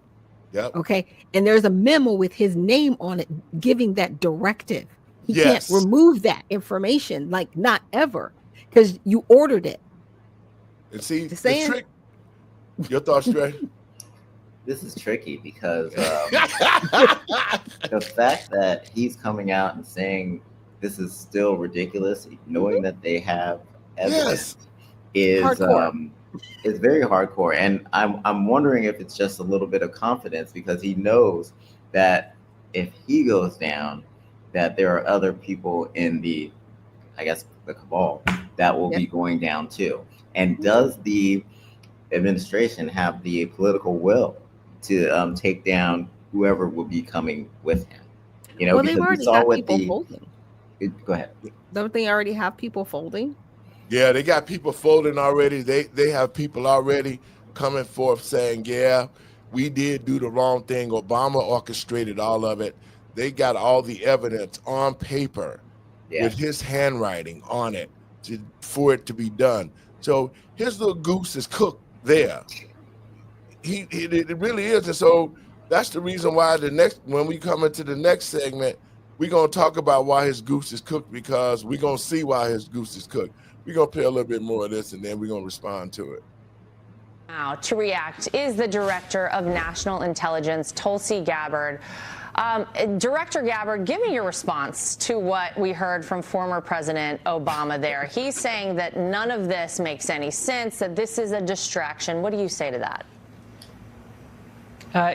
Okay. And there's a memo with his name on it giving that directive. He Yes. can't remove that information, like not ever, because you ordered it. And see, Just the saying. trick. Your thoughts, Trey? This is tricky because the fact that he's coming out and saying this is still ridiculous, knowing that they have evidence, is very hardcore. And I'm wondering if it's just a little bit of confidence because he knows that if he goes down, that there are other people in the cabal that will be going down too. And does the administration have the political will to take down whoever will be coming with him? You know, Well, they've already got people folding. Go ahead. Don't they already have people folding? Yeah, they got people folding already. They have people already coming forth saying, yeah, we did do the wrong thing. Obama orchestrated all of it. They got all the evidence on paper with his handwriting on it for it to be done. So his little goose is cooked there. It really is. And so that's the reason why when we come into the next segment, we're going to talk about why his goose is cooked, because we're going to see why his goose is cooked. We're going to play a little bit more of this, and then we're going to respond to it. Now, to react is the Director of National Intelligence, Tulsi Gabbard. Director Gabbard, give me your response to what we heard from former President Obama there. He's saying that none of this makes any sense, that this is a distraction. What do you say to that?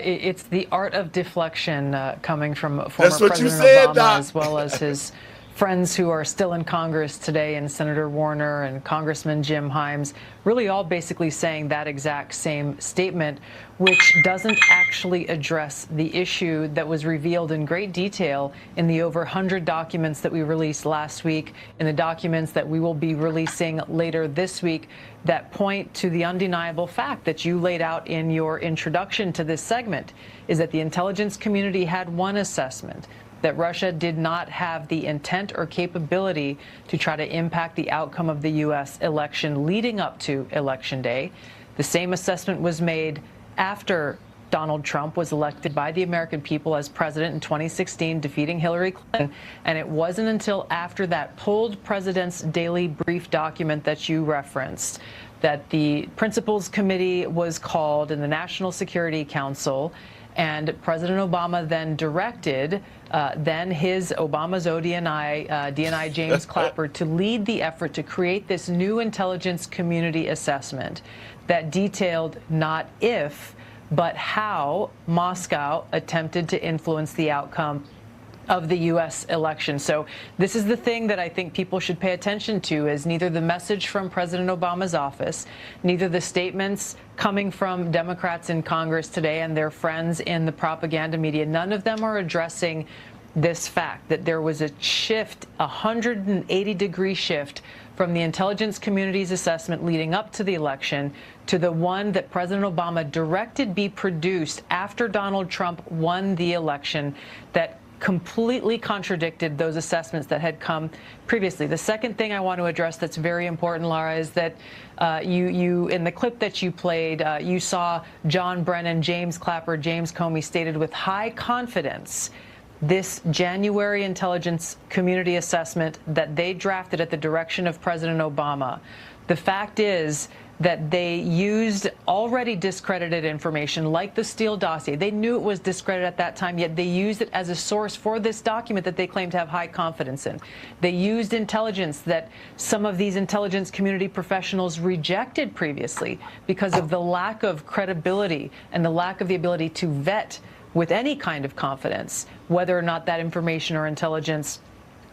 It's the art of deflection coming from former President Obama, as well as his friends who are still in Congress today, and Senator Warner and Congressman Jim Himes, really all basically saying that exact same statement, which doesn't actually address the issue that was revealed in great detail in the over 100 documents that we released last week, in the documents that we will be releasing later this week, that point to the undeniable fact that you laid out in your introduction to this segment, is that the intelligence community had one assessment, that Russia did not have the intent or capability to try to impact the outcome of the U.S. election leading up to Election Day. The same assessment was made after Donald Trump was elected by the American people as president in 2016, defeating Hillary Clinton. And it wasn't until after that pulled President's Daily Brief document that you referenced that the Principals Committee was called in the National Security Council. And President Obama then directed Obama's DNI James Clapper to lead the effort to create this new intelligence community assessment that detailed not if, but how Moscow attempted to influence the outcome of the U.S. election. So this is the thing that I think people should pay attention to, is neither the message from President Obama's office, neither the statements coming from Democrats in Congress today and their friends in the propaganda media. None of them are addressing this fact that there was a shift, a 180-degree shift from the intelligence community's assessment leading up to the election to the one that President Obama directed be produced after Donald Trump won the election, that completely contradicted those assessments that had come previously. The second thing I want to address that's very important, Laura, is that you in the clip that you played, you saw John Brennan, James Clapper, James Comey stated with high confidence this January intelligence community assessment that they drafted at the direction of President Obama. The fact is that they used already discredited information like the Steele dossier. They knew it was discredited at that time, yet they used it as a source for this document that they claim to have high confidence in. They used intelligence that some of these intelligence community professionals rejected previously because of the lack of credibility and the lack of the ability to vet with any kind of confidence whether or not that information or intelligence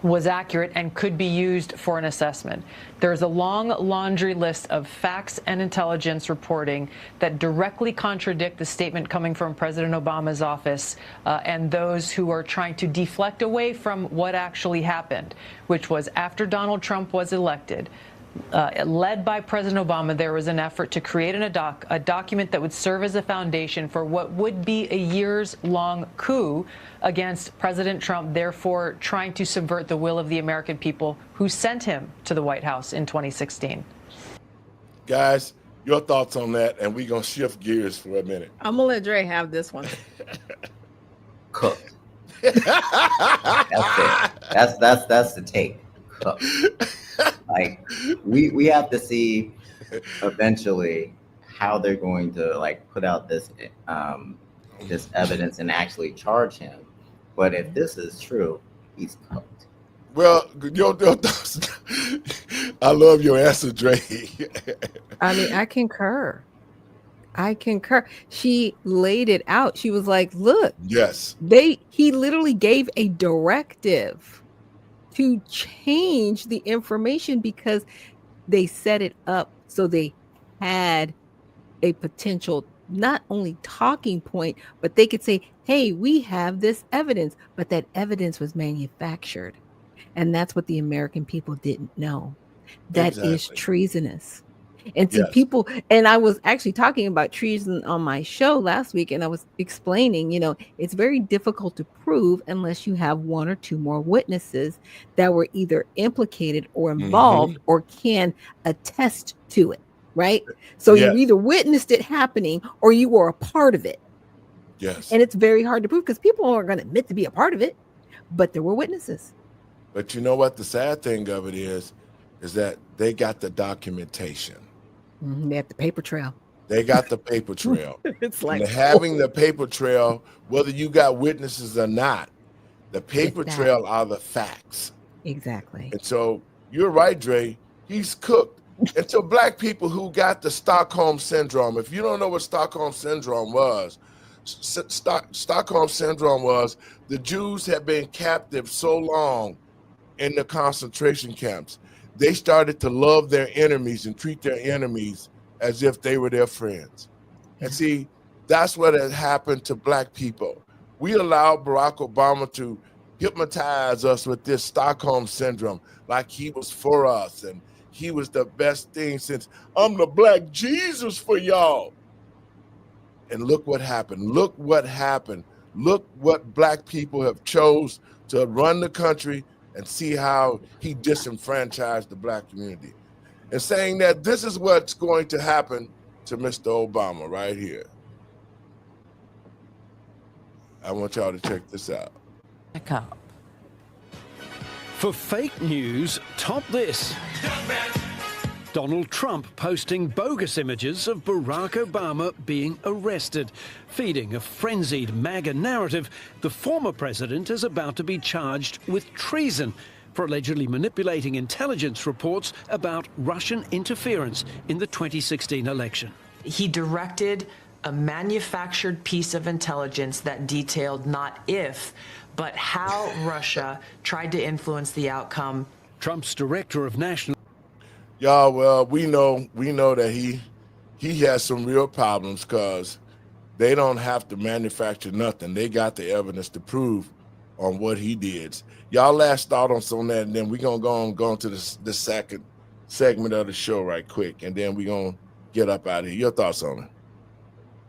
was accurate and could be used for an assessment. There's a long laundry list of facts and intelligence reporting that directly contradict the statement coming from President Obama's office and those who are trying to deflect away from what actually happened, which was after Donald Trump was elected, led by President Obama, there was an effort to create a document that would serve as a foundation for what would be a years-long coup against President Trump, therefore trying to subvert the will of the American people who sent him to the White House in 2016. Guys, your thoughts on that, and we're going to shift gears for a minute. I'm going to let Dre have this one. Cooked. That's it. That's the take. Cooked. Like we have to see eventually how they're going to like put out this this evidence and actually charge him. But if this is true, he's cooked. Well, your thoughts. I love your answer, Dre. I mean, I concur. She laid it out. She was like, look, yes, he literally gave a directive to change the information because they set it up so they had a potential not only talking point, but they could say, hey, we have this evidence, but that evidence was manufactured. And that's what the American people didn't know. That is treasonous. And see, people, and I was actually talking about treason on my show last week, and I was explaining, it's very difficult to prove unless you have one or two more witnesses that were either implicated or involved or can attest to it, right? So you either witnessed it happening or you were a part of it. Yes. And it's very hard to prove because people aren't going to admit to be a part of it, but there were witnesses. But you know what? The sad thing of it is that they got the documentation. They have the paper trail. They got the paper trail. It's like having the paper trail, whether you got witnesses or not, the paper trail are the facts. Exactly. And so you're right, Dre. He's cooked. And to black people who got the Stockholm syndrome, if you don't know what Stockholm syndrome was, Stockholm syndrome was the Jews had been captive so long in the concentration camps. They started to love their enemies and treat their enemies as if they were their friends. And see, that's what had happened to black people. We allowed Barack Obama to hypnotize us with this Stockholm syndrome, like he was for us and he was the best thing since I'm the black Jesus for y'all. And look what happened. Look what happened. Look what black people have chose to run the country, and see how he disenfranchised the black community. And saying that this is what's going to happen to Mr. Obama right here. I want y'all to check this out. For fake news, top this. Donald Trump posting bogus images of Barack Obama being arrested. Feeding a frenzied MAGA narrative, the former president is about to be charged with treason for allegedly manipulating intelligence reports about Russian interference in the 2016 election. He directed a manufactured piece of intelligence that detailed not if, but how Russia tried to influence the outcome. Trump's director of national... Y'all, well, we know that he has some real problems because they don't have to manufacture nothing. They got the evidence to prove on what he did. Y'all last thought on some of that, and then we're going to go into the second segment of the show right quick, and then we're going to get up out of here. Your thoughts on it?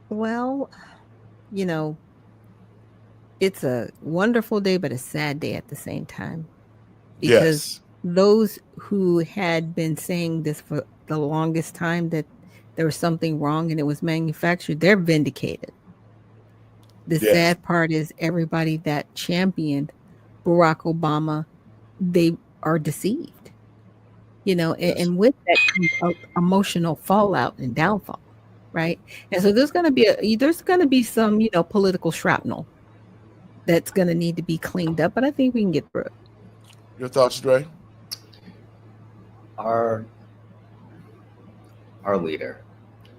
Well, you know, it's a wonderful day, but a sad day at the same time. Because those who had been saying this for the longest time, that there was something wrong and it was manufactured, they're vindicated. The sad part is everybody that championed Barack Obama, they are deceived. You know, and with that comes emotional fallout and downfall, right? And so there's going to be some, you know, political shrapnel that's going to need to be cleaned up, but I think we can get through it. Your thoughts, Dre? Our leader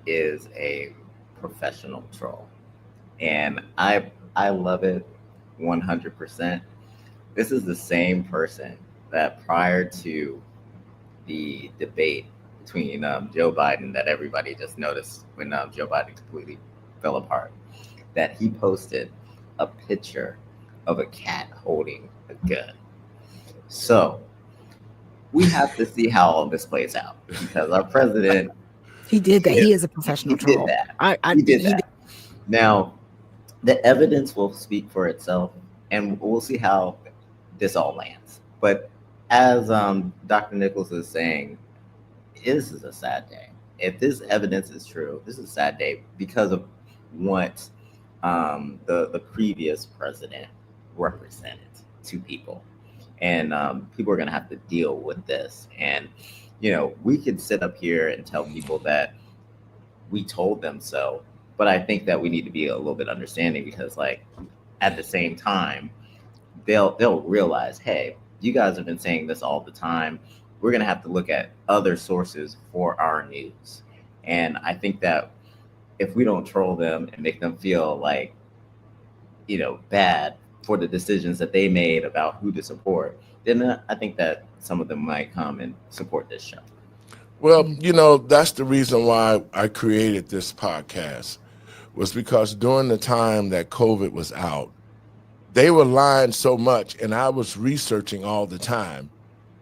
is a professional troll, and I love it 100%. This is the same person that prior to the debate between Joe Biden that everybody just noticed when Joe Biden completely fell apart, that he posted a picture of a cat holding a gun. So we have to see how all this plays out, because our president, he did that. He is a professional troll. Did that. He did that. Now, the evidence will speak for itself, and we'll see how this all lands. But as Dr. Nichols is saying, this is a sad day. If this evidence is true, this is a sad day because of what the previous president represented to people. And people are going to have to deal with this. And, you know, we could sit up here and tell people that we told them so, but I think that we need to be a little bit understanding, because, like, at the same time, they'll realize, hey, you guys have been saying this all the time. We're going to have to look at other sources for our news. And I think that if we don't troll them and make them feel like, you know, bad for the decisions that they made about who to support, then I think that some of them might come and support this show. Well, you know, that's the reason why I created this podcast, was because during the time that COVID was out, they were lying so much, and I was researching all the time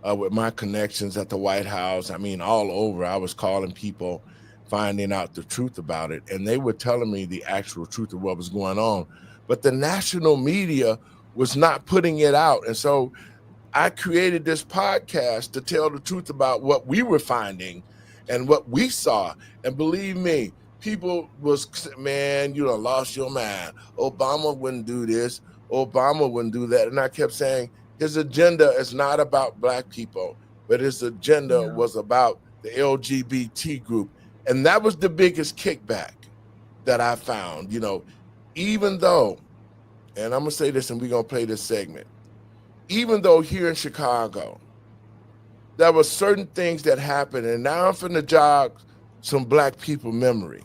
with my connections at the White House. I mean, all over. I was calling people, finding out the truth about it, and they were telling me the actual truth of what was going on. But the national media was not putting it out. And so I created this podcast to tell the truth about what we were finding and what we saw. And believe me, people was, man, you done lost your mind. Obama wouldn't do this. Obama wouldn't do that. And I kept saying his agenda is not about Black people, but his agenda was about the LGBT group. And that was the biggest kickback that I found, you know, even though, and I'm going to say this and we're going to play this segment, even though here in Chicago, there were certain things that happened, and now I'm finna jog some Black people memory.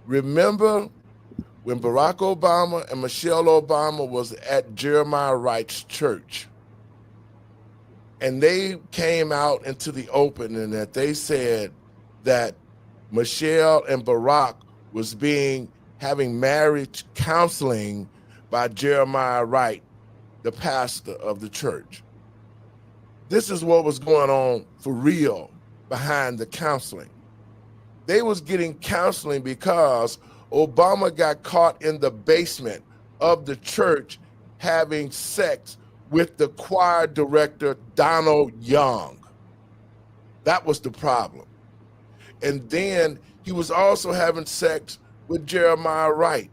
Remember when Barack Obama and Michelle Obama was at Jeremiah Wright's church, and they came out into the open and that they said that Michelle and Barack was having marriage counseling by Jeremiah Wright, the pastor of the church. This is what was going on for real behind the counseling. They was getting counseling because Obama got caught in the basement of the church having sex with the choir director, Donald Young. That was the problem. And then he was also having sex with Jeremiah Wright.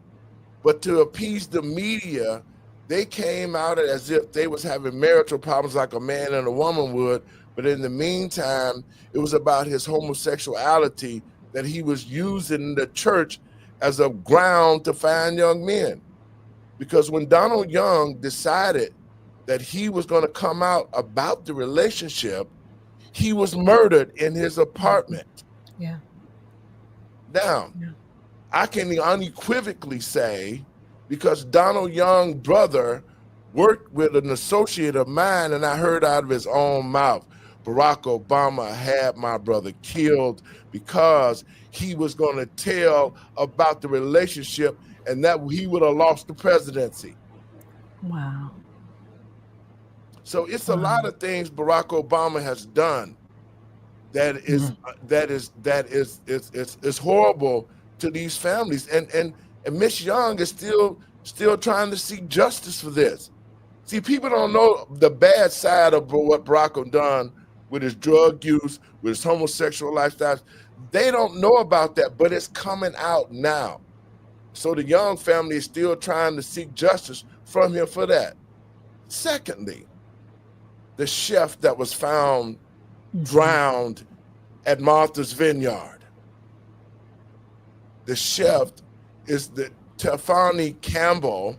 But to appease the media, they came out as if they was having marital problems like a man and a woman would. But in the meantime, it was about his homosexuality that he was using the church as a ground to find young men. Because when Donald Young decided that he was going to come out about the relationship, he was murdered in his apartment. Yeah. Now, I can unequivocally say, because Donald Young's brother worked with an associate of mine, and I heard out of his own mouth, Barack Obama had my brother killed because he was going to tell about the relationship and that he would have lost the presidency. Wow. So it's a lot of things Barack Obama has done that is horrible to these families, and Miss Young is still trying to seek justice for this. See, people don't know the bad side of what Barack has done with his drug use, with his homosexual lifestyles. They don't know about that, but it's coming out now. So the Young family is still trying to seek justice from him for that. Secondly, the chef that was found drowned at Martha's Vineyard. The chef is the Tefani Campbell.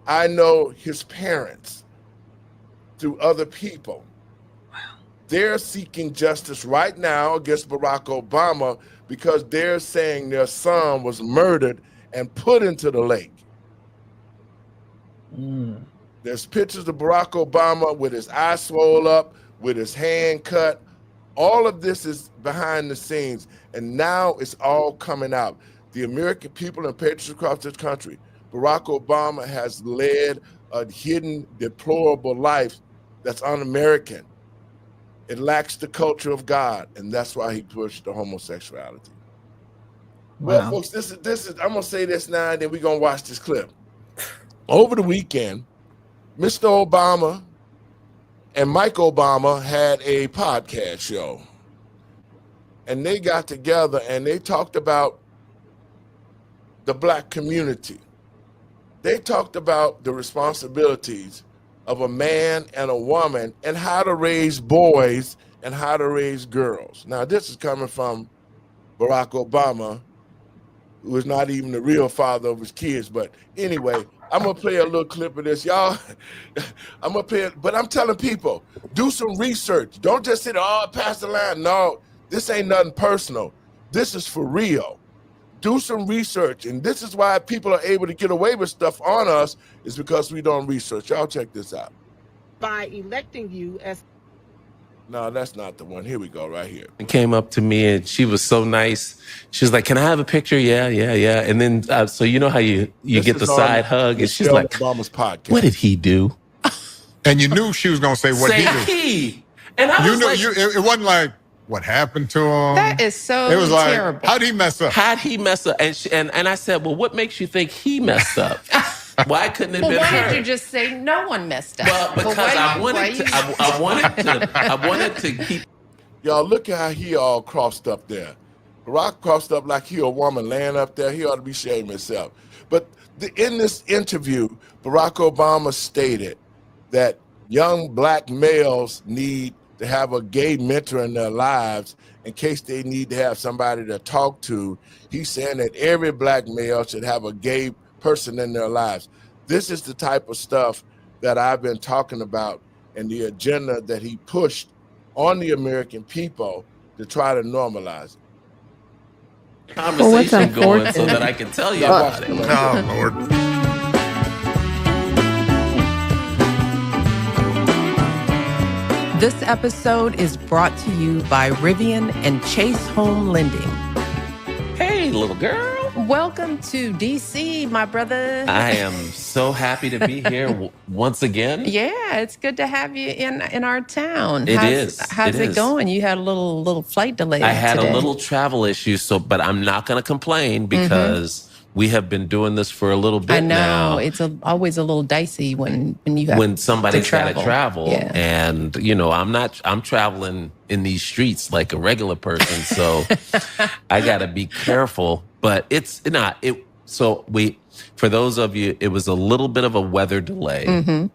I know his parents through other people. They're seeking justice right now against Barack Obama because they're saying their son was murdered and put into the lake. There's pictures of Barack Obama with his eye swole up, with his hand cut. All of this is behind the scenes, and now it's all coming out. The American people and patriots across this country, Barack Obama has led a hidden, deplorable life that's un-American. It lacks the culture of God, and that's why he pushed the homosexuality. Well, folks, this is. I'm gonna say this now, and then we're gonna watch this clip. Over the weekend, Mr. Obama and Mike Obama had a podcast show, and they got together and they talked about the Black community. They talked about the responsibilities of a man and a woman and how to raise boys and how to raise girls. Now, this is coming from Barack Obama, who is not even the real father of his kids. But anyway, I'm going to play a little clip of this. Y'all, I'm going to play it. But I'm telling people, do some research. Don't just sit, pass the line. No, this ain't nothing personal. This is for real. Do some research. And this is why people are able to get away with stuff on us, is because we don't research. Y'all check this out. By electing you as... No, that's not the one. Here we go, right here. And came up to me and she was so nice. She was like, "Can I have a picture?" Yeah. And then, so you know how you get the side hug, and she's like, Obama's podcast. "What did he do?" And you knew she was going to say what he did. He. And I was like, it wasn't like, what happened to him? That is so It was like, terrible. how'd he mess up? How'd he mess up? And I said, "Well, what makes you think he messed up? Why couldn't it Well, been why her?" did you just say no one messed up? Well, because I wanted to keep. Y'all look at how he all crossed up there. Barack crossed up like he a woman laying up there. He ought to be ashamed of himself. But in this interview, Barack Obama stated that young Black males need to have a gay mentor in their lives in case they need to have somebody to talk to. He's saying that every Black male should have a gay person in their lives. This is the type of stuff that I've been talking about and the agenda that he pushed on the American people to try to normalize it. Conversation going so that I can tell you about it. Oh, Lord. This episode is brought to you by Rivian and Chase Home Lending. Hey, little girl. Welcome to DC, my brother. I am so happy to be here once again. Yeah, it's good to have you in our town. How's it is. going? You had a little flight delay. I had today. a little travel issue, but I'm not going to complain because we have been doing this for a little bit now. I know it's always a little dicey when you have somebody's got to travel, yeah. And I'm traveling in these streets like a regular person, so I got to be careful. But it's not. So for those of you, it was a little bit of a weather delay. Mm-hmm.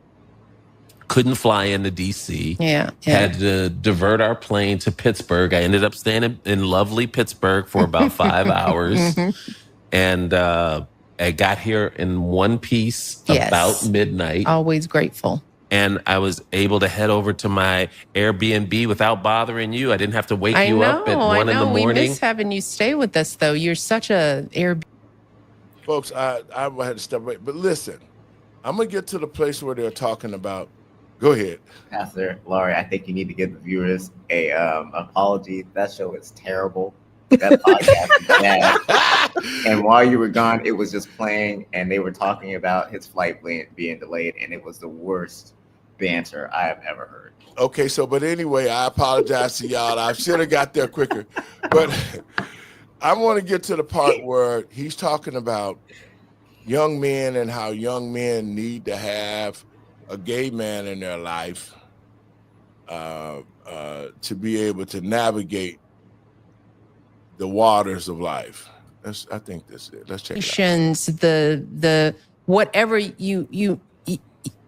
Couldn't fly into DC. Yeah. Had to divert our plane to Pittsburgh. I ended up staying in lovely Pittsburgh for about 5 hours. Mm-hmm. And I got here in one piece about midnight. Always grateful. And I was able to head over to my Airbnb without bothering you. I didn't have to wake you up at 1 in the morning. We miss having you stay with us, though. You're such a Airbnb. Folks, I had to step away. But listen, I'm going to get to the place where they're talking about. Go ahead. Pastor Lowery, I think you need to give the viewers a apology. That show is terrible. That podcast is bad. And while you were gone, it was just playing, and they were talking about his flight being delayed, and it was the worst banter I have ever heard. Okay, but anyway, I apologize to y'all. I should have got there quicker. But I want to get to the part where he's talking about young men and how young men need to have a gay man in their life to be able to navigate the waters of life. I think that's it. Let's check it out. The whatever you can think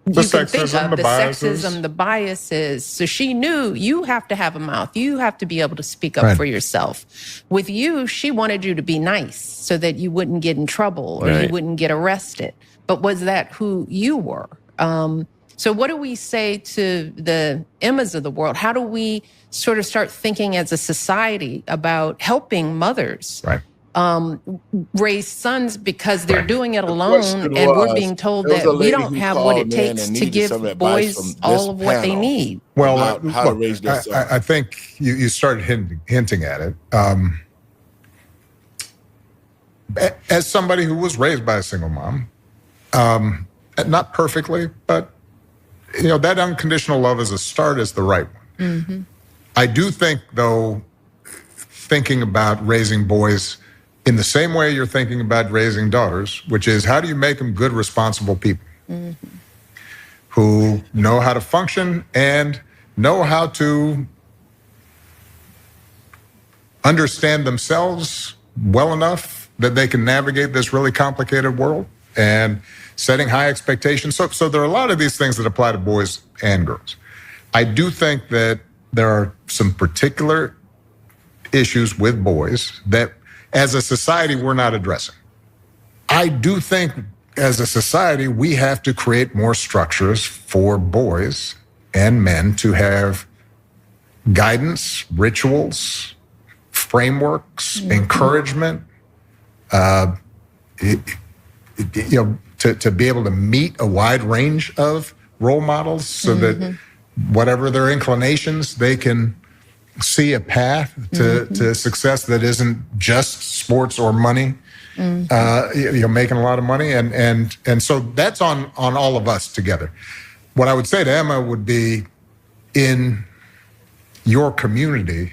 of, the sexism, the biases. So she knew you have to have a mouth. You have to be able to speak up for yourself. With you, she wanted you to be nice so that you wouldn't get in trouble or you wouldn't get arrested. But was that who you were? So what do we say to the Emmas of the world? How do we sort of start thinking as a society about helping mothers raise sons, because they're doing it alone, and we're being told that we don't have what it takes to give boys all of what they need? Well, how to raise their son. I think you started hinting at it. As somebody who was raised by a single mom, not perfectly, but that unconditional love as a start is the right one. Mm-hmm. I do think, though, thinking about raising boys in the same way you're thinking about raising daughters, which is how do you make them good, responsible people who know how to function and know how to understand themselves well enough that they can navigate this really complicated world, and setting high expectations. So there are a lot of these things that apply to boys and girls. I do think that there are some particular issues with boys that, as a society, we're not addressing. I do think, as a society, we have to create more structures for boys and men to have guidance, rituals, frameworks, encouragement, to be able to meet a wide range of role models so that whatever their inclinations, they can see a path to success that isn't just sports or money, making a lot of money. And so that's on all of us together. What I would say to Emma would be, in your community,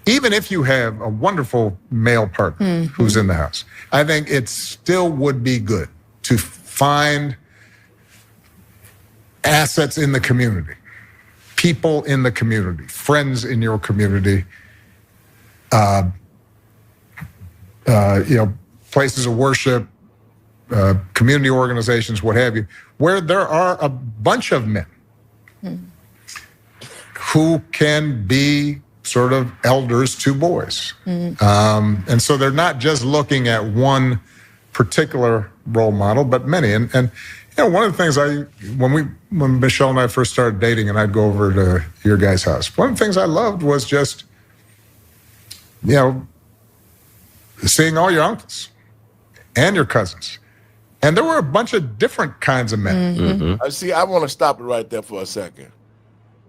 even if you have a wonderful male partner who's in the house, I think it still would be good to find assets in the community, people in the community, friends in your community, places of worship, community organizations, what have you, where there are a bunch of men who can be sort of elders to boys. And so they're not just looking at one particular role model, but many. And one of the things when Michelle and I first started dating and I'd go over to your guys' house, one of the things I loved was just, seeing all your uncles and your cousins. And there were a bunch of different kinds of men. See, I want to stop it right there for a second.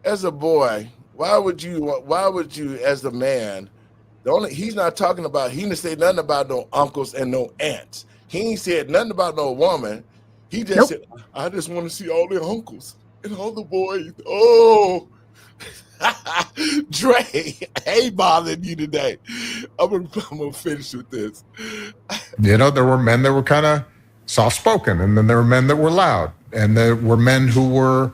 As a boy, why would you, as a man, he's not talking about, he didn't say nothing about no uncles and no aunts. He ain't said nothing about no woman. He just said, I just want to see all the uncles and all the boys. Oh, Dre, I ain't bothering you today. I'm gonna finish with this. There were men that were kind of soft-spoken, and then there were men that were loud, and there were men who were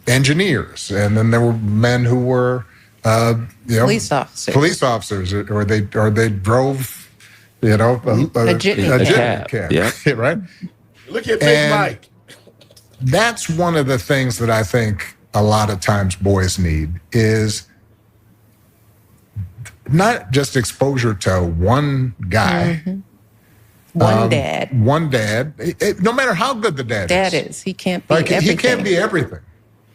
engineers, and then there were men who were Police officers. Police officers, or they drove, a jitney cab. Yeah. Right? Look at Big Mike. That's one of the things that I think a lot of times boys need is not just exposure to one guy. One dad. One dad. No matter how good the dad is. He can't be everything. He can't be everything.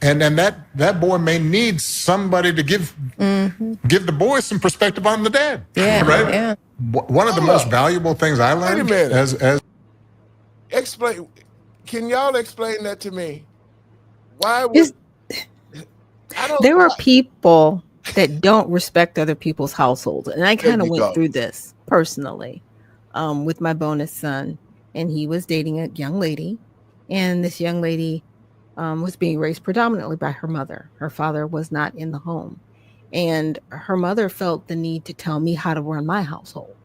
And that boy may need somebody to give the boy some perspective on the dad. Yeah, right? Yeah. One of the most valuable things I learned as explain. Can y'all explain that to me? Why would there are people that don't respect other people's households, and I kind of went through this personally with my bonus son, and he was dating a young lady, and this young lady was being raised predominantly by her mother. Her father was not in the home, and her mother felt the need to tell me how to run my household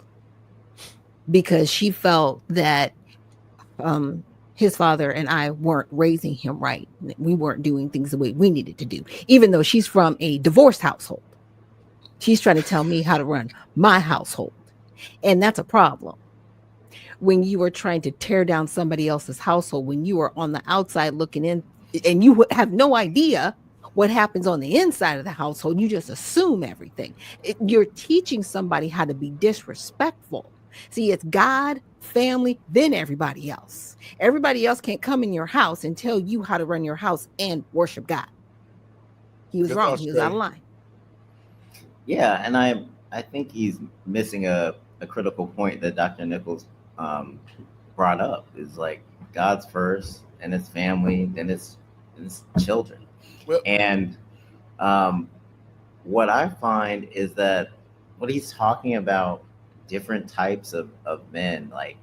because she felt that his father and I weren't raising him right. We weren't doing things the way we needed to do, even though she's from a divorced household. She's trying to tell me how to run my household. And that's a problem. When you are trying to tear down somebody else's household, when you are on the outside looking in and you have no idea what happens on the inside of the household, you just assume everything. You're teaching somebody how to be disrespectful. See, it's God, family, then everybody else. Everybody else can't come in your house and tell you how to run your house and worship God. He was wrong. He was out of line. Yeah, and I think he's missing a critical point that Dr. Nichols brought up is like God's first, and his family, then his children. Well, and what I find is that what he's talking about, different types of men, like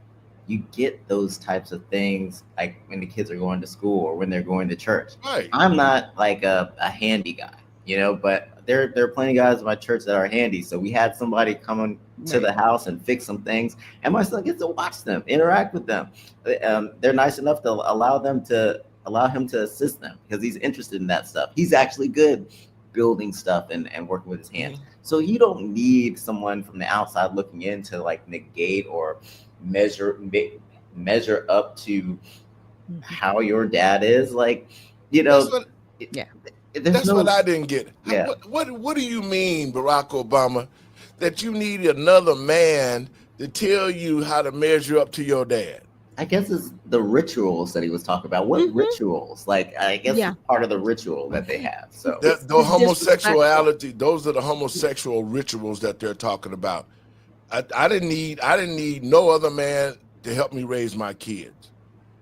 you get those types of things like when the kids are going to school or when they're going to church. Right. I'm not like a handy guy, but there are plenty of guys in my church that are handy. So we had somebody coming to the house and fix some things, and my son gets to watch them, interact with them. They're nice enough to allow him to assist them because he's interested in that stuff. He's actually good building stuff and working with his hands. So you don't need someone from the outside looking in to like negate or measure up to how your dad is. Like, that's what I didn't get. Yeah. What do you mean, Barack Obama, that you need another man to tell you how to measure up to your dad? I guess it's the rituals that he was talking about. What rituals? Like, I guess it's part of the ritual that they have. So the homosexuality, those are the homosexual rituals that they're talking about. I didn't need no other man to help me raise my kids.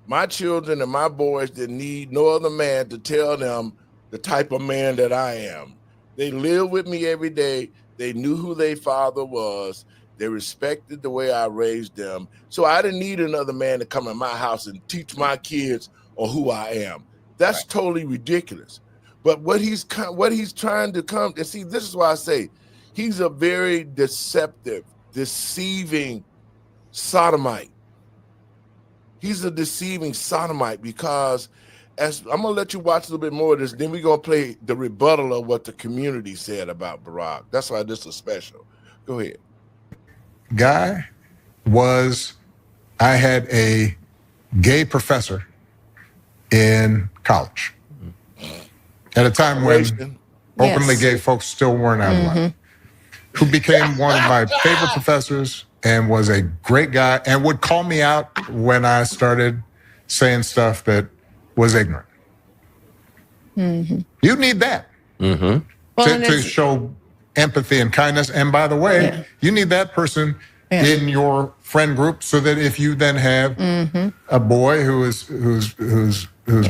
My children and my boys didn't need no other man to tell them the type of man that I am. They lived with me every day. They knew who their father was. They respected the way I raised them. So I didn't need another man to come in my house and teach my kids on who I am. That's totally ridiculous. But what he's trying to come and see, this is why I say he's a very deceiving sodomite. He's a deceiving sodomite because I'm going to let you watch a little bit more of this. Then we're going to play the rebuttal of what the community said about Barack. That's why this is special. Go ahead. Guy I had a gay professor in college at a time when openly gay folks still weren't out of line, who became one of my favorite professors and was a great guy and would call me out when I started saying stuff that was ignorant. You need that to show empathy and kindness. And by the way, you need that person in your friend group so that if you then have a boy who's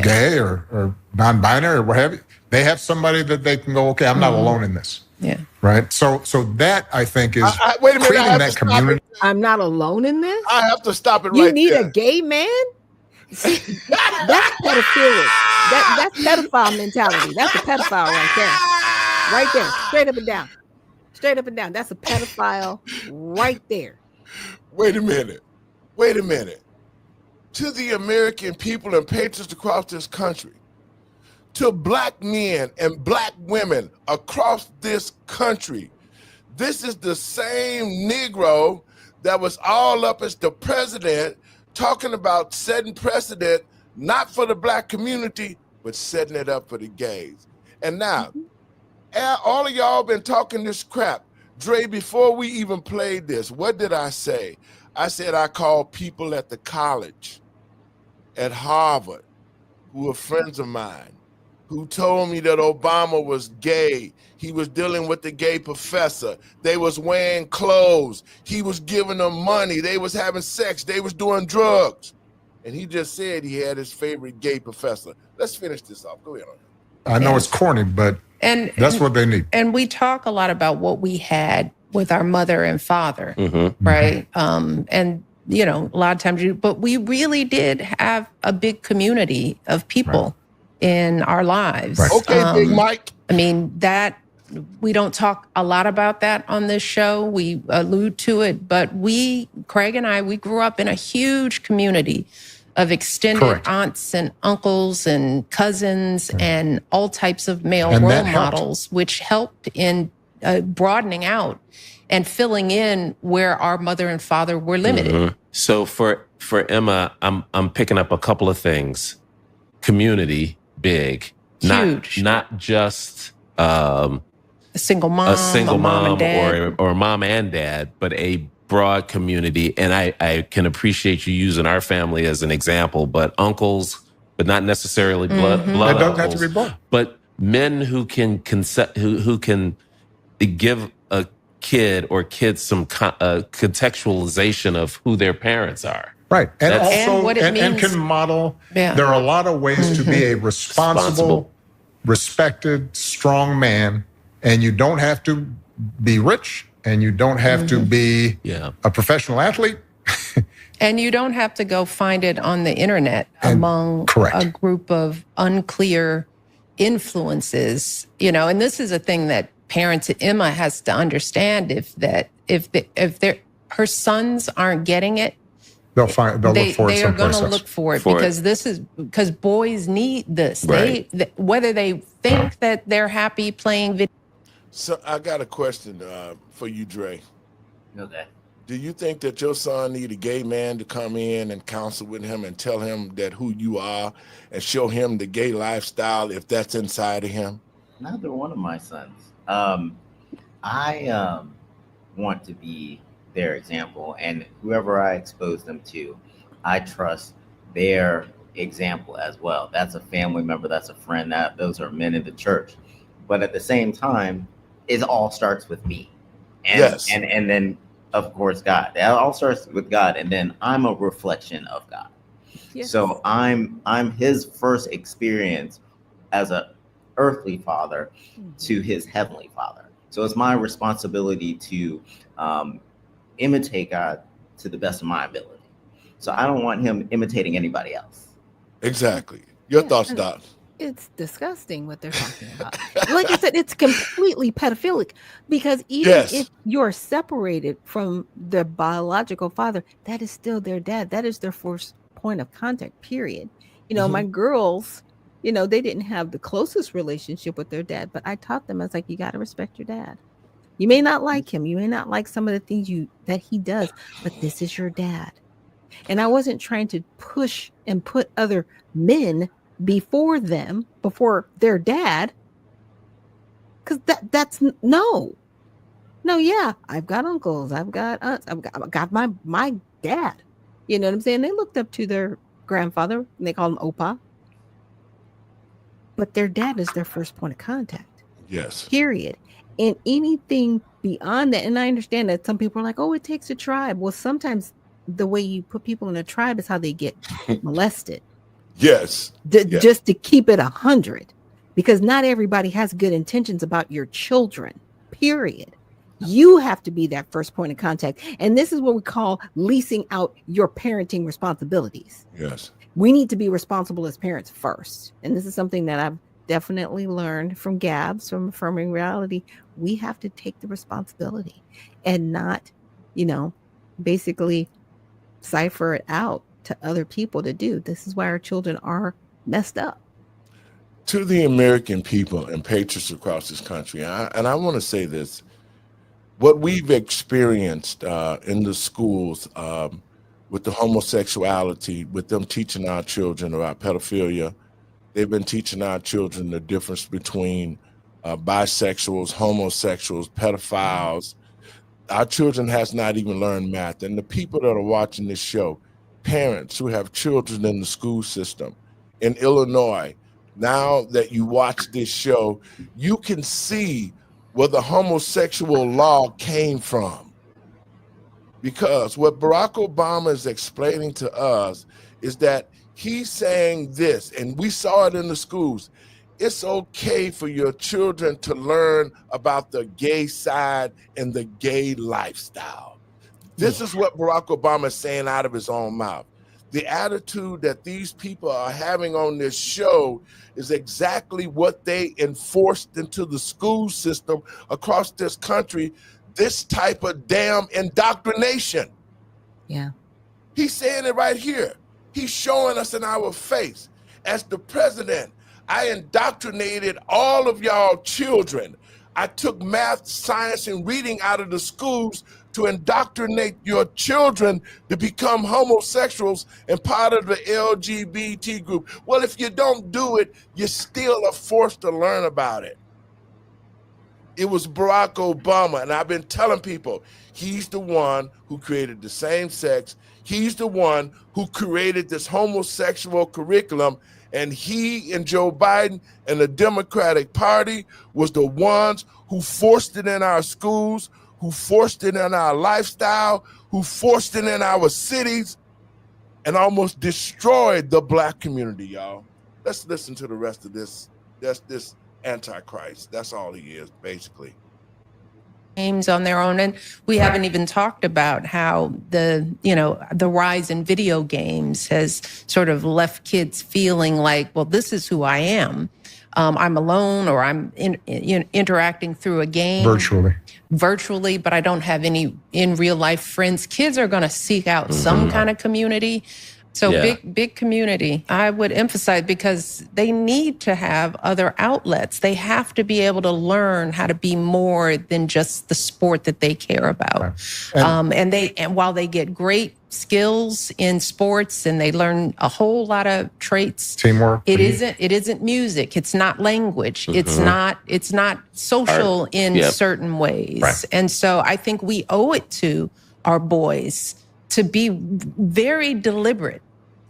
gay or non-binary or what have you, they have somebody that they can go, okay, I'm not alone in this. Yeah. Right. So that I think is wait a minute, creating that community. I'm not alone in this. I have to stop it You right need there. a gay man? See, that's pedophilic. That's pedophile mentality. That's a pedophile right there. Right there. Straight up and down. Straight up and down. That's a pedophile right there. Wait a minute. To the American people and patriots across this country, to black men and black women across this country. This is the same Negro that was all up as the president talking about setting precedent, not for the black community, but setting it up for the gays. And now, all of y'all been talking this crap. Dre, before we even played this, what did I say? I said I called people at the college, at Harvard, who were friends of mine, who told me that Obama was gay. He was dealing with the gay professor. They was wearing clothes. He was giving them money. They was having sex. They was doing drugs. And he just said he had his favorite gay professor. Let's finish this off. Go ahead. I know it's corny, but that's what they need. And we talk a lot about what we had with our mother and father, right? And, you know, a lot of times, but we really did have a big community of people in our lives. Right. Okay, Big Mike. I mean, that we don't talk a lot about that on this show. We allude to it, but Craig and I, we grew up in a huge community of extended aunts and uncles and cousins and all types of male role models, which helped in broadening out and filling in where our mother and father were limited. So for Emma, I'm picking up a couple of things. Community, big, huge, not just a single mom, mom or mom and dad, but a broad community. And I can appreciate you using our family as an example, but uncles, but not necessarily blood It doesn't uncles, have to be blood. but men who can who can give a kid or kids some contextualization of who their parents are. Right. And That's- also, what it and means- can model, Yeah. there are a lot of ways to be a responsible, respected, strong man. And you don't have to be rich, and you don't have to be a professional athlete. And you don't have to go find it on the internet among a group of unclear influences, you know. And this is a thing that parents, Emma has to understand: if her sons aren't getting it, they'll look for it someplace are going to else. look for it because boys need this. Right. Whether they think that they're happy playing video. So I got a question for you, Dre. Okay. Do you think that your son need a gay man to come in and counsel with him and tell him that who you are and show him the gay lifestyle if that's inside of him? Neither one of my sons. I want to be their example, and whoever I expose them to, I trust their example as well. That's a family member, that's a friend, those are men in the church. But at the same time, it all starts with me. And then of course God. It all starts with God, and then I'm a reflection of God. Yes. So I'm his first experience as a earthly father to his heavenly father. So it's my responsibility to imitate God to the best of my ability. So I don't want him imitating anybody else. Exactly. Your thoughts, Doc? It's disgusting what they're talking about. Like I said, it's completely pedophilic because even if you're separated from their biological father, that is still their dad. That is their first point of contact, period. You know, my girls, you know, they didn't have the closest relationship with their dad, but I taught them, I was like, you got to respect your dad. You may not like him. You may not like some of the things that he does, but this is your dad. And I wasn't trying to push and put other men before their dad, because that's no. Yeah, I've got uncles, I've got aunts, I've got my dad. You know what I'm saying? They looked up to their grandfather and they called him Opa, but their dad is their first point of contact. Yes. Period. And anything beyond that, and I understand that some people are like, oh, it takes a tribe. Well, sometimes the way you put people in a tribe is how they get molested. Yes. Just to keep it 100, because not everybody has good intentions about your children, period. You have to be that first point of contact. And this is what we call leasing out your parenting responsibilities. Yes. We need to be responsible as parents first. And this is something that I've definitely learned from Gabs, from Affirming Reality. We have to take the responsibility and not, you know, basically cipher it out to other people to do. This is why our children are messed up. To the American people and patriots across this country, and I want to say this, what we've experienced in the schools with the homosexuality, with them teaching our children about pedophilia, they've been teaching our children the difference between bisexuals, homosexuals, pedophiles. Our children has not even learned math. And the people that are watching this show, parents who have children in the school system in Illinois, now that you watch this show, you can see where the homosexual law came from. Because what Barack Obama is explaining to us is that he's saying this, and we saw it in the schools. It's okay for your children to learn about the gay side and the gay lifestyle. This is what Barack Obama is saying out of his own mouth. The attitude that these people are having on this show is exactly what they enforced into the school system across this country, this type of damn indoctrination. Yeah. He's saying it right here. He's showing us in our face. As the president, I indoctrinated all of y'all children. I took math, science, and reading out of the schools to indoctrinate your children to become homosexuals and part of the LGBT group. Well, if you don't do it, you still are forced to learn about it. It was Barack Obama, and I've been telling people, he's the one who created the same sex. He's the one who created this homosexual curriculum, and he and Joe Biden and the Democratic Party was the ones who forced it in our schools, who forced it in our lifestyle, who forced it in our cities, and almost destroyed the Black community, y'all. Let's listen to the rest of this. That's this Antichrist. That's all he is, basically. Games on their own, and we haven't even talked about how the rise in video games has sort of left kids feeling like, well, this is who I am. I'm alone, or I'm interacting through a game virtually, but I don't have any in real life friends. Kids are going to seek out some kind of community. So big community, I would emphasize, because they need to have other outlets. They have to be able to learn how to be more than just the sport that they care about. Right. And while they get great skills in sports and they learn a whole lot of traits, teamwork. It isn't music. It's not language. It's not social art in certain ways. Right. And so I think we owe it to our boys to be very deliberate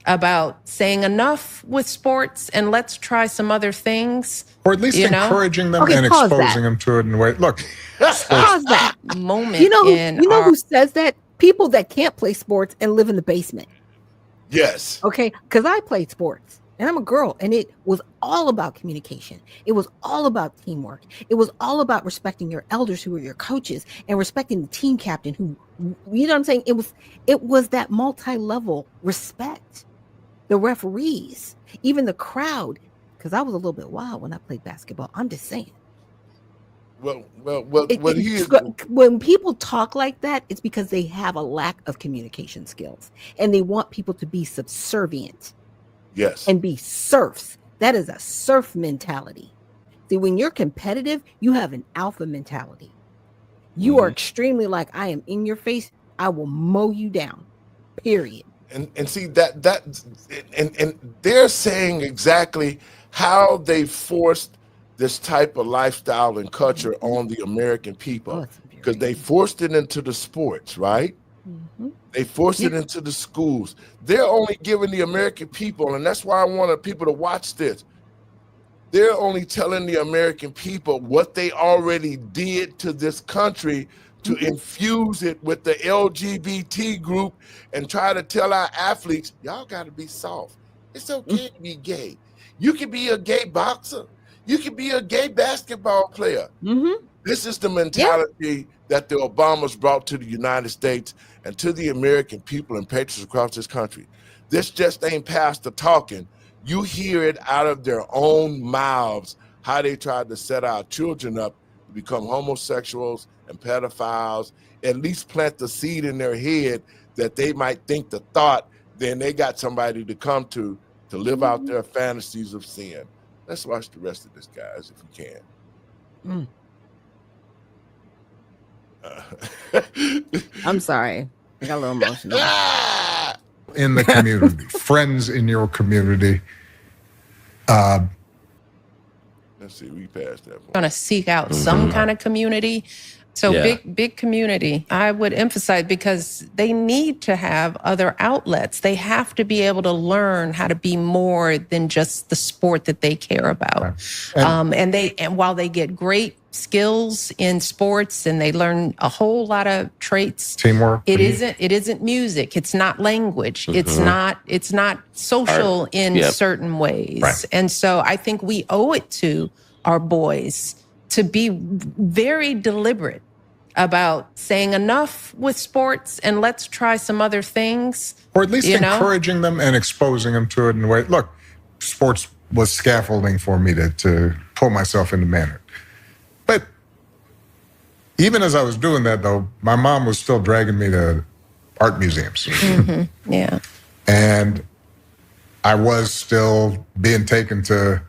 about saying enough with sports and let's try some other things. Or at least encouraging them and exposing them to it in a way. Look, pause that moment. You know who says that? People that can't play sports and live in the basement. Yes. Okay, because I played sports and I'm a girl, and it was all about communication. It was all about teamwork. It was all about respecting your elders who were your coaches and respecting the team captain who, you know what I'm saying? It was that multi-level respect. The referees, even the crowd, because I was a little bit wild when I played basketball. I'm just saying. When people talk like that, it's because they have a lack of communication skills and they want people to be subservient. Yes. And be serfs. That is a serf mentality. See, when you're competitive, you have an alpha mentality. You are extremely like, I am in your face. I will mow you down. Period. And see that they're saying exactly how they forced this type of lifestyle and culture on the American people, because they forced it into the sports, right? They forced it into the schools. They're only giving the American people, and that's why I wanted people to watch this. They're only telling the American people what they already did to this country to infuse it with the LGBT group and try to tell our athletes, y'all got to be soft. It's okay to be gay. You can be a gay boxer. You can be a gay basketball player. This is the mentality that the Obamas brought to the United States and to the American people and patriots across this country. This just ain't pastor talking. You hear it out of their own mouths, how they tried to set our children up to become homosexuals and pedophiles, at least plant the seed in their head that they might think the thought, then they got somebody to come to live out their fantasies of sin. Let's watch the rest of this, guys, if we can. I'm sorry. I got a little emotional. In the community, friends in your community. Let's see, we passed that point. Going to seek out some kind of community. So big community. I would emphasize, because they need to have other outlets. They have to be able to learn how to be more than just the sport that they care about. Right. And while they get great skills in sports and they learn a whole lot of traits, teamwork. It isn't music. It's not language. It's not social in certain ways. Right. And so I think we owe it to our boys to be very deliberate about saying enough with sports and let's try some other things. Or at least encouraging them and exposing them to it in a way. Look, sports was scaffolding for me to pull myself into manhood. But even as I was doing that, though, my mom was still dragging me to art museums. Yeah. And I was still being taken to,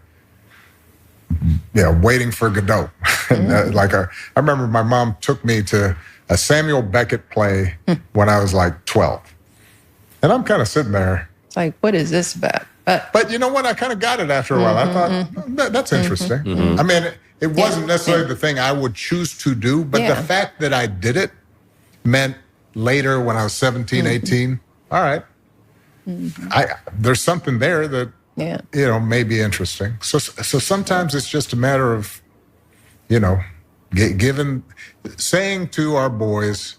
waiting for Godot. I remember my mom took me to a Samuel Beckett play when I was like 12. And I'm kind of sitting there. It's like, what is this about? But you know what? I kind of got it after a while. I thought, that's interesting. I mean, it wasn't necessarily the thing I would choose to do, but the fact that I did it meant later when I was 17, 18, all right, there's something there that, may be interesting. So sometimes it's just a matter of, saying to our boys,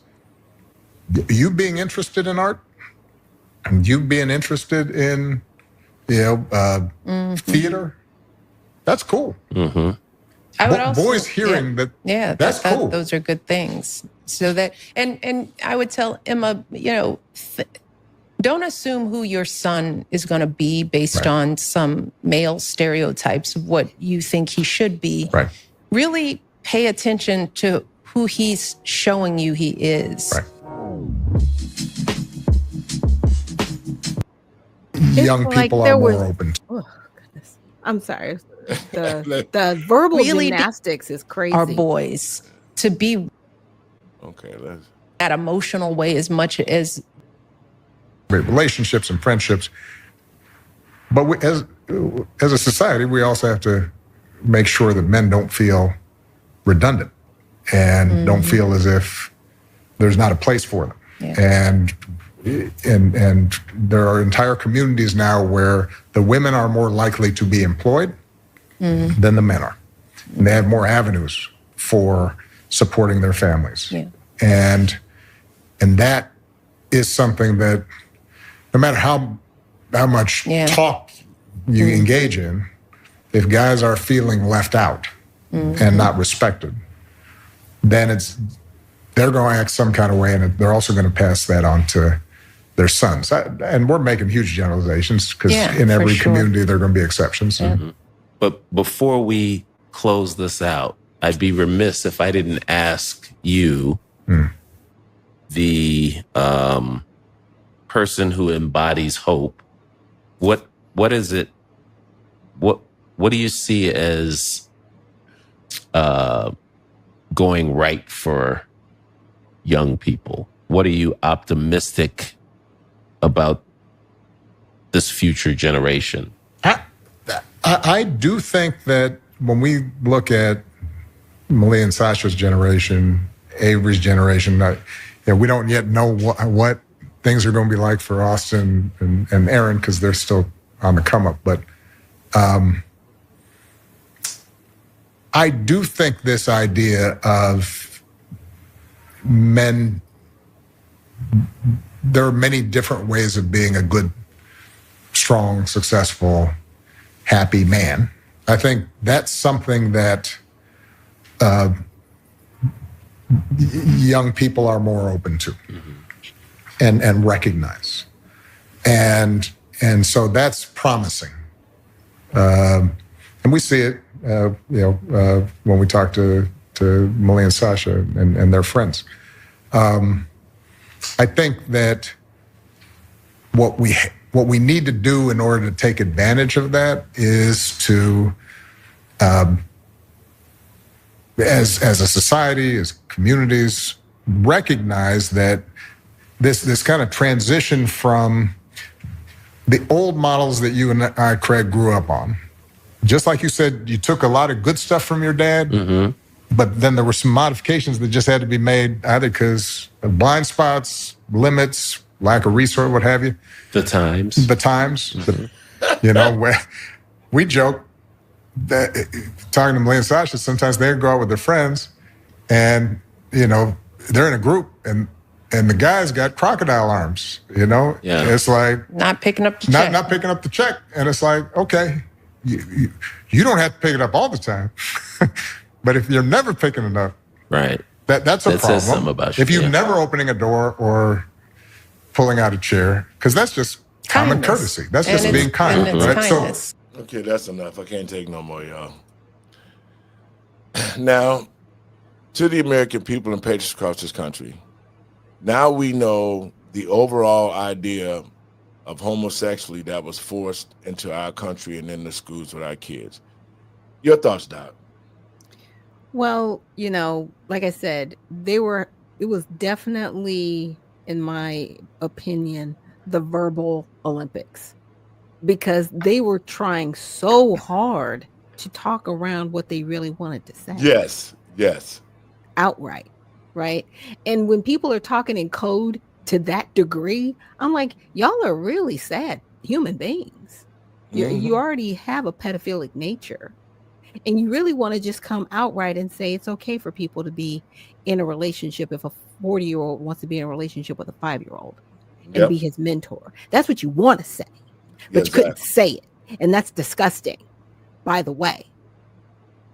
you being interested in art and you being interested in, theater, that's cool. I would also, boys hearing that. Yeah, that's cool. Those are good things. So that, and I would tell Emma, don't assume who your son is going to be based on some male stereotypes of what you think he should be. Right. Really pay attention to who he's showing you he is. Right. Young people are more open. Oh, goodness. I'm sorry. The verbal gymnastics is crazy. Our boys to be that emotional way as much as great relationships and friendships. But as a society, we also have to make sure that men don't feel redundant and don't feel as if there's not a place for them. Yeah. And there are entire communities now where the women are more likely to be employed than the men are. And they have more avenues for supporting their families. Yeah. And that is something that no matter how much talk you engage in, if guys are feeling left out and not respected, then they're going to act some kind of way, and they're also going to pass that on to their sons. And we're making huge generalizations because in every community there are going to be exceptions. But before we close this out, I'd be remiss if I didn't ask you, the person who embodies hope, what is it? What do you see as going right for young people? What are you optimistic about this future generation? I do think that when we look at Malia and Sasha's generation, Avery's generation, we don't yet know what things are going to be like for Austin and Aaron because they're still on the come up. But I do think this idea of men, there are many different ways of being a good, strong, successful, happy man. I think that's something that young people are more open to and recognize. And so that's promising. And we see it, when we talk to Malia and Sasha and their friends. I think that what we need to do in order to take advantage of that is to as a society, as communities, recognize that this kind of transition from the old models that you and I, Craig, grew up on. Just like you said, you took a lot of good stuff from your dad, but then there were some modifications that just had to be made, either because of blind spots, limits, lack of resource, what have you. The times. You know, where we joke that, talking to Malia and Sasha, sometimes they go out with their friends and, you know, they're in a group and the guy's got crocodile arms, you know? Yeah. It's like... Not picking up the check. Not picking up the check. And it's like, okay, you don't have to pick it up all the time. But if you're never picking it up, right, that's a problem. Says something about you. If you're never opening a door or pulling out a chair, because that's just common courtesy. That's just being kind, right? So, okay, that's enough. I can't take no more, y'all. Now, to the American people and patriots across this country, now we know the overall idea of homosexuality that was forced into our country and in the schools with our kids. Your thoughts, Doc? Well, you know, like I said, it was definitely, in my opinion, the verbal Olympics, because they were trying so hard to talk around what they really wanted to say. Yes. Outright, right? And when people are talking in code to that degree, I'm like, y'all are really sad human beings. You already have a pedophilic nature. And you really want to just come outright and say it's okay for people to be in a relationship if a 40-year-old wants to be in a relationship with a 5-year-old and be his mentor. That's what you want to say, but you couldn't say it. And that's disgusting, by the way.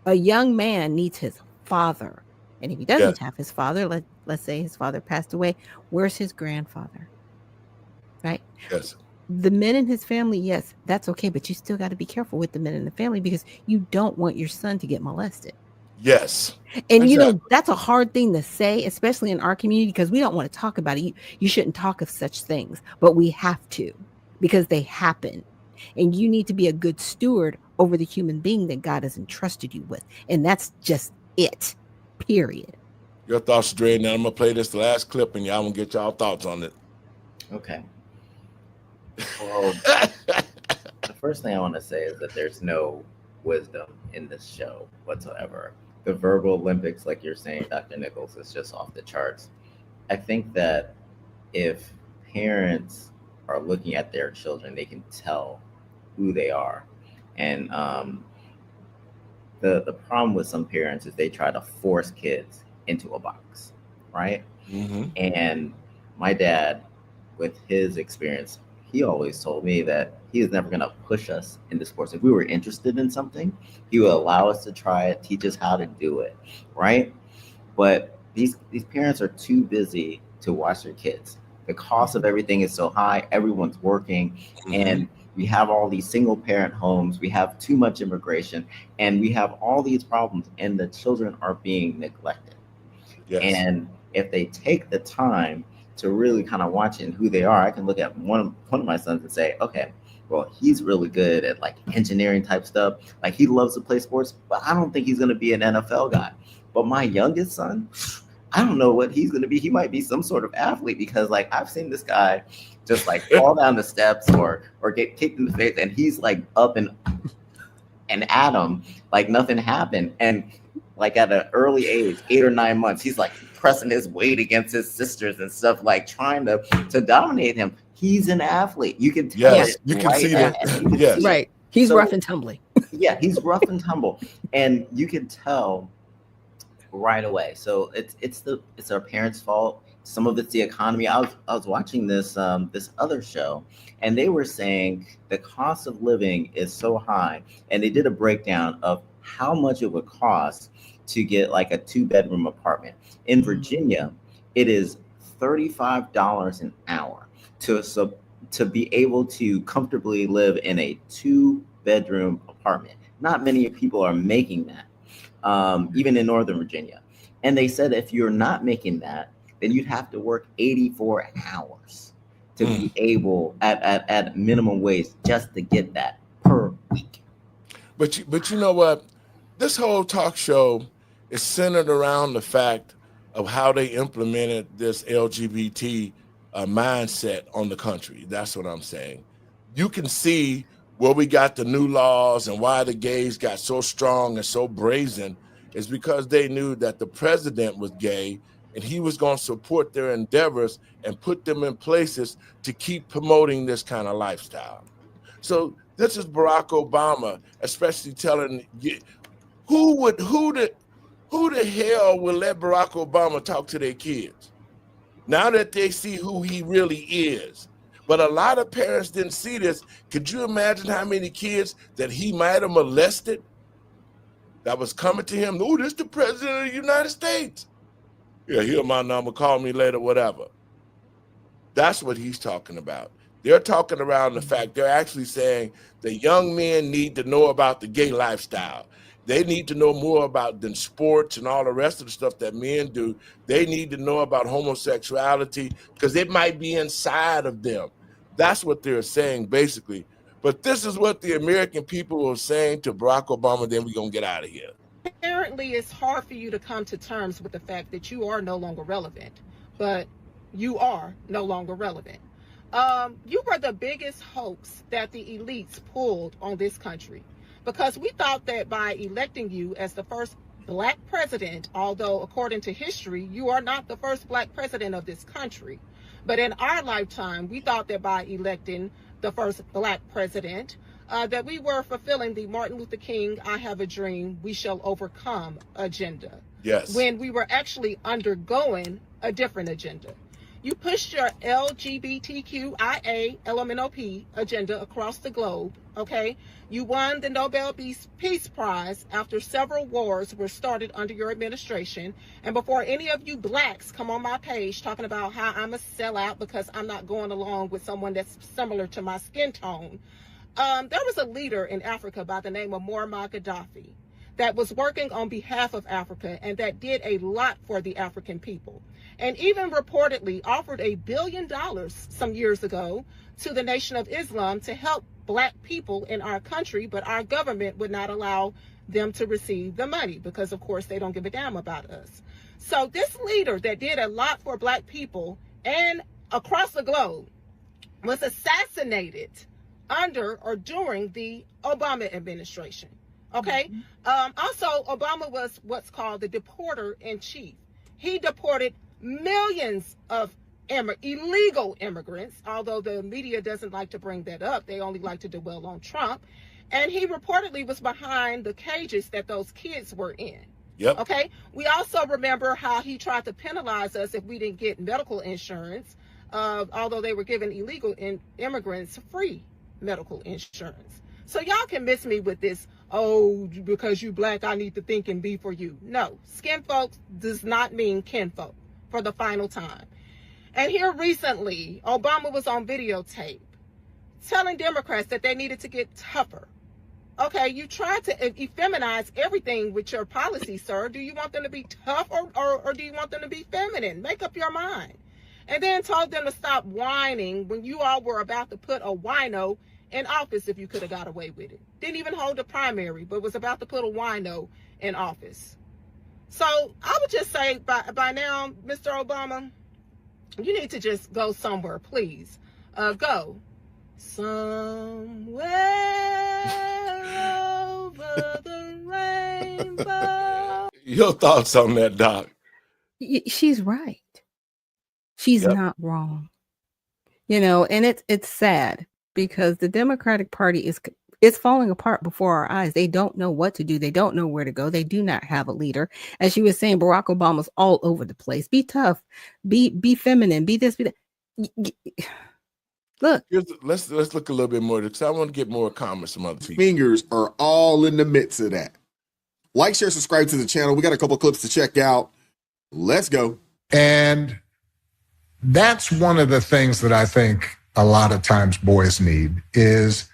A young man needs his father. And if he doesn't have his father, let's say his father passed away, where's his grandfather? Right? Yes. The men in his family, yes, that's okay, but you still got to be careful with the men in the family because you don't want your son to get molested. Yes. And you know, that's a hard thing to say, especially in our community, because we don't want to talk about it. You shouldn't talk of such things, but we have to because they happen. And you need to be a good steward over the human being that God has entrusted you with. And that's just it, period. Your thoughts, Dre. Now I'm going to play this last clip and y'all going to get y'all thoughts on it. Okay. Well, the first thing I want to say is that there's no wisdom in this show whatsoever. The verbal Olympics, like you're saying, Dr. Nichols, is just off the charts. I think that if parents are looking at their children, they can tell who they are. And the problem with some parents is they try to force kids into a box, right? And my dad, with his experience, he always told me that he was never going to push us into sports. If we were interested in something, he would allow us to try it, teach us how to do it, right? But these parents are too busy to watch their kids. The cost of everything is so high, everyone's working, and we have all these single parent homes, we have too much immigration, and we have all these problems, and the children are being neglected. Yes. And if they take the time to really kind of watch in who they are, I can look at one of my sons and say, okay, well, he's really good at like engineering type stuff. Like he loves to play sports, but I don't think he's going to be an NFL guy. But my youngest son, I don't know what he's going to be. He might be some sort of athlete because like I've seen this guy just like fall down the steps or get kicked in the face and he's like up and at him like nothing happened. And like at an early age, 8 or 9 months, he's like pressing his weight against his sisters and stuff, like trying to dominate him. He's an athlete. You can tell. Yes, you can see that. Yes. Right. He's rough and tumbly. Yeah, he's rough and tumble. And you can tell right away. So it's our parents' fault. Some of it's the economy. I was watching this other show, and they were saying the cost of living is so high, and they did a breakdown of how much it would cost to get like a 2-bedroom apartment. In Virginia, it is $35 an hour to be able to comfortably live in a 2-bedroom apartment. Not many people are making that, even in Northern Virginia. And they said if you're not making that, then you'd have to work 84 hours to be able at minimum wage just to get that per week. But you know what? this whole talk show is centered around the fact of how they implemented this LGBT mindset on the country. That's what I'm saying. You can see where we got the new laws and why the gays got so strong and so brazen is because they knew that the president was gay and he was going to support their endeavors and put them in places to keep promoting this kind of lifestyle. So this is Barack Obama, especially telling you, who the hell will let Barack Obama talk to their kids now that they see who he really is? But a lot of parents didn't see this. Could you imagine how many kids that he might have molested that was coming to him? Oh, this is the president of the United States. Yeah, here's my number, call me later, whatever. That's what he's talking about. They're talking around the fact they're actually saying the young men need to know about the gay lifestyle. They need to know more about than sports and all the rest of the stuff that men do. They need to know about homosexuality because it might be inside of them. That's what they're saying, basically. But this is what the American people are saying to Barack Obama, then we're going to get out of here. Apparently, it's hard for you to come to terms with the fact that you are no longer relevant, but you are no longer relevant. You were the biggest hoax that the elites pulled on this country, because we thought that by electing you as the first black president, although according to history, you are not the first black president of this country, but in our lifetime, we thought that by electing the first black president, that we were fulfilling the Martin Luther King, I have a dream, we shall overcome agenda. Yes. When we were actually undergoing a different agenda. You pushed your LGBTQIA LMNOP agenda across the globe, okay? You won the Nobel Peace Prize after several wars were started under your administration. And before any of you blacks come on my page talking about how I'm a sellout because I'm not going along with someone that's similar to my skin tone, there was a leader in Africa by the name of Muammar Gaddafi that was working on behalf of Africa and that did a lot for the African people. And even reportedly offered $1 billion some years ago to the Nation of Islam to help black people in our country, but our government would not allow them to receive the money because, of course, they don't give a damn about us. So this leader that did a lot for black people and across the globe was assassinated under or during the Obama administration. Okay. Also, Obama was what's called the deporter in chief. He deported millions of illegal immigrants, although the media doesn't like to bring that up. They only like to dwell on Trump. And he reportedly was behind the cages that those kids were in. Yep. Okay. We also remember how he tried to penalize us if we didn't get medical insurance, although they were giving illegal immigrants free medical insurance. So y'all can miss me with this, oh, because you black, I need to think and be for you. No, skin folks does not mean kinfolk, for the final time. And here recently, Obama was on videotape telling Democrats that they needed to get tougher. Okay, you tried to effeminize everything with your policy, sir. Do you want them to be tough or do you want them to be feminine? Make up your mind. And then told them to stop whining when you all were about to put a wino in office if you could have got away with it. Didn't even hold a primary, but was about to put a wino in office. So I would just say by now, Mr. Obama, you need to just go somewhere, please. Go somewhere over the rainbow. Your thoughts on that, Doc? She's right. She's not wrong. You know, and it's sad because the Democratic Party is falling apart before our eyes. They don't know what to do. They don't know where to go. They do not have a leader. As she was saying, Barack Obama's all over the place. Be tough. Be feminine. Be this. Be that. Look. Let's look a little bit more because I want to get more comments from other people. Fingers are all in the midst of that. Like, share, subscribe to the channel. We got a couple clips to check out. Let's go. And that's one of the things that I think a lot of times boys need is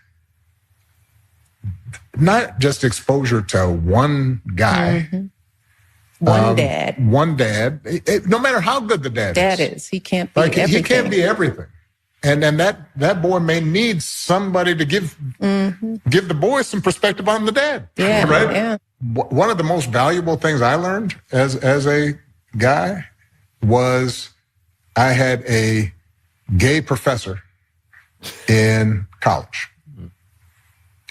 not just exposure to one guy. Mm-hmm. One dad. One dad. No matter how good the dad is. He can't be everything. He can't be everything. And then that boy may need somebody to give the boy some perspective on the dad. Yeah, right? Yeah. one of the most valuable things I learned as a guy was I had a gay professor in college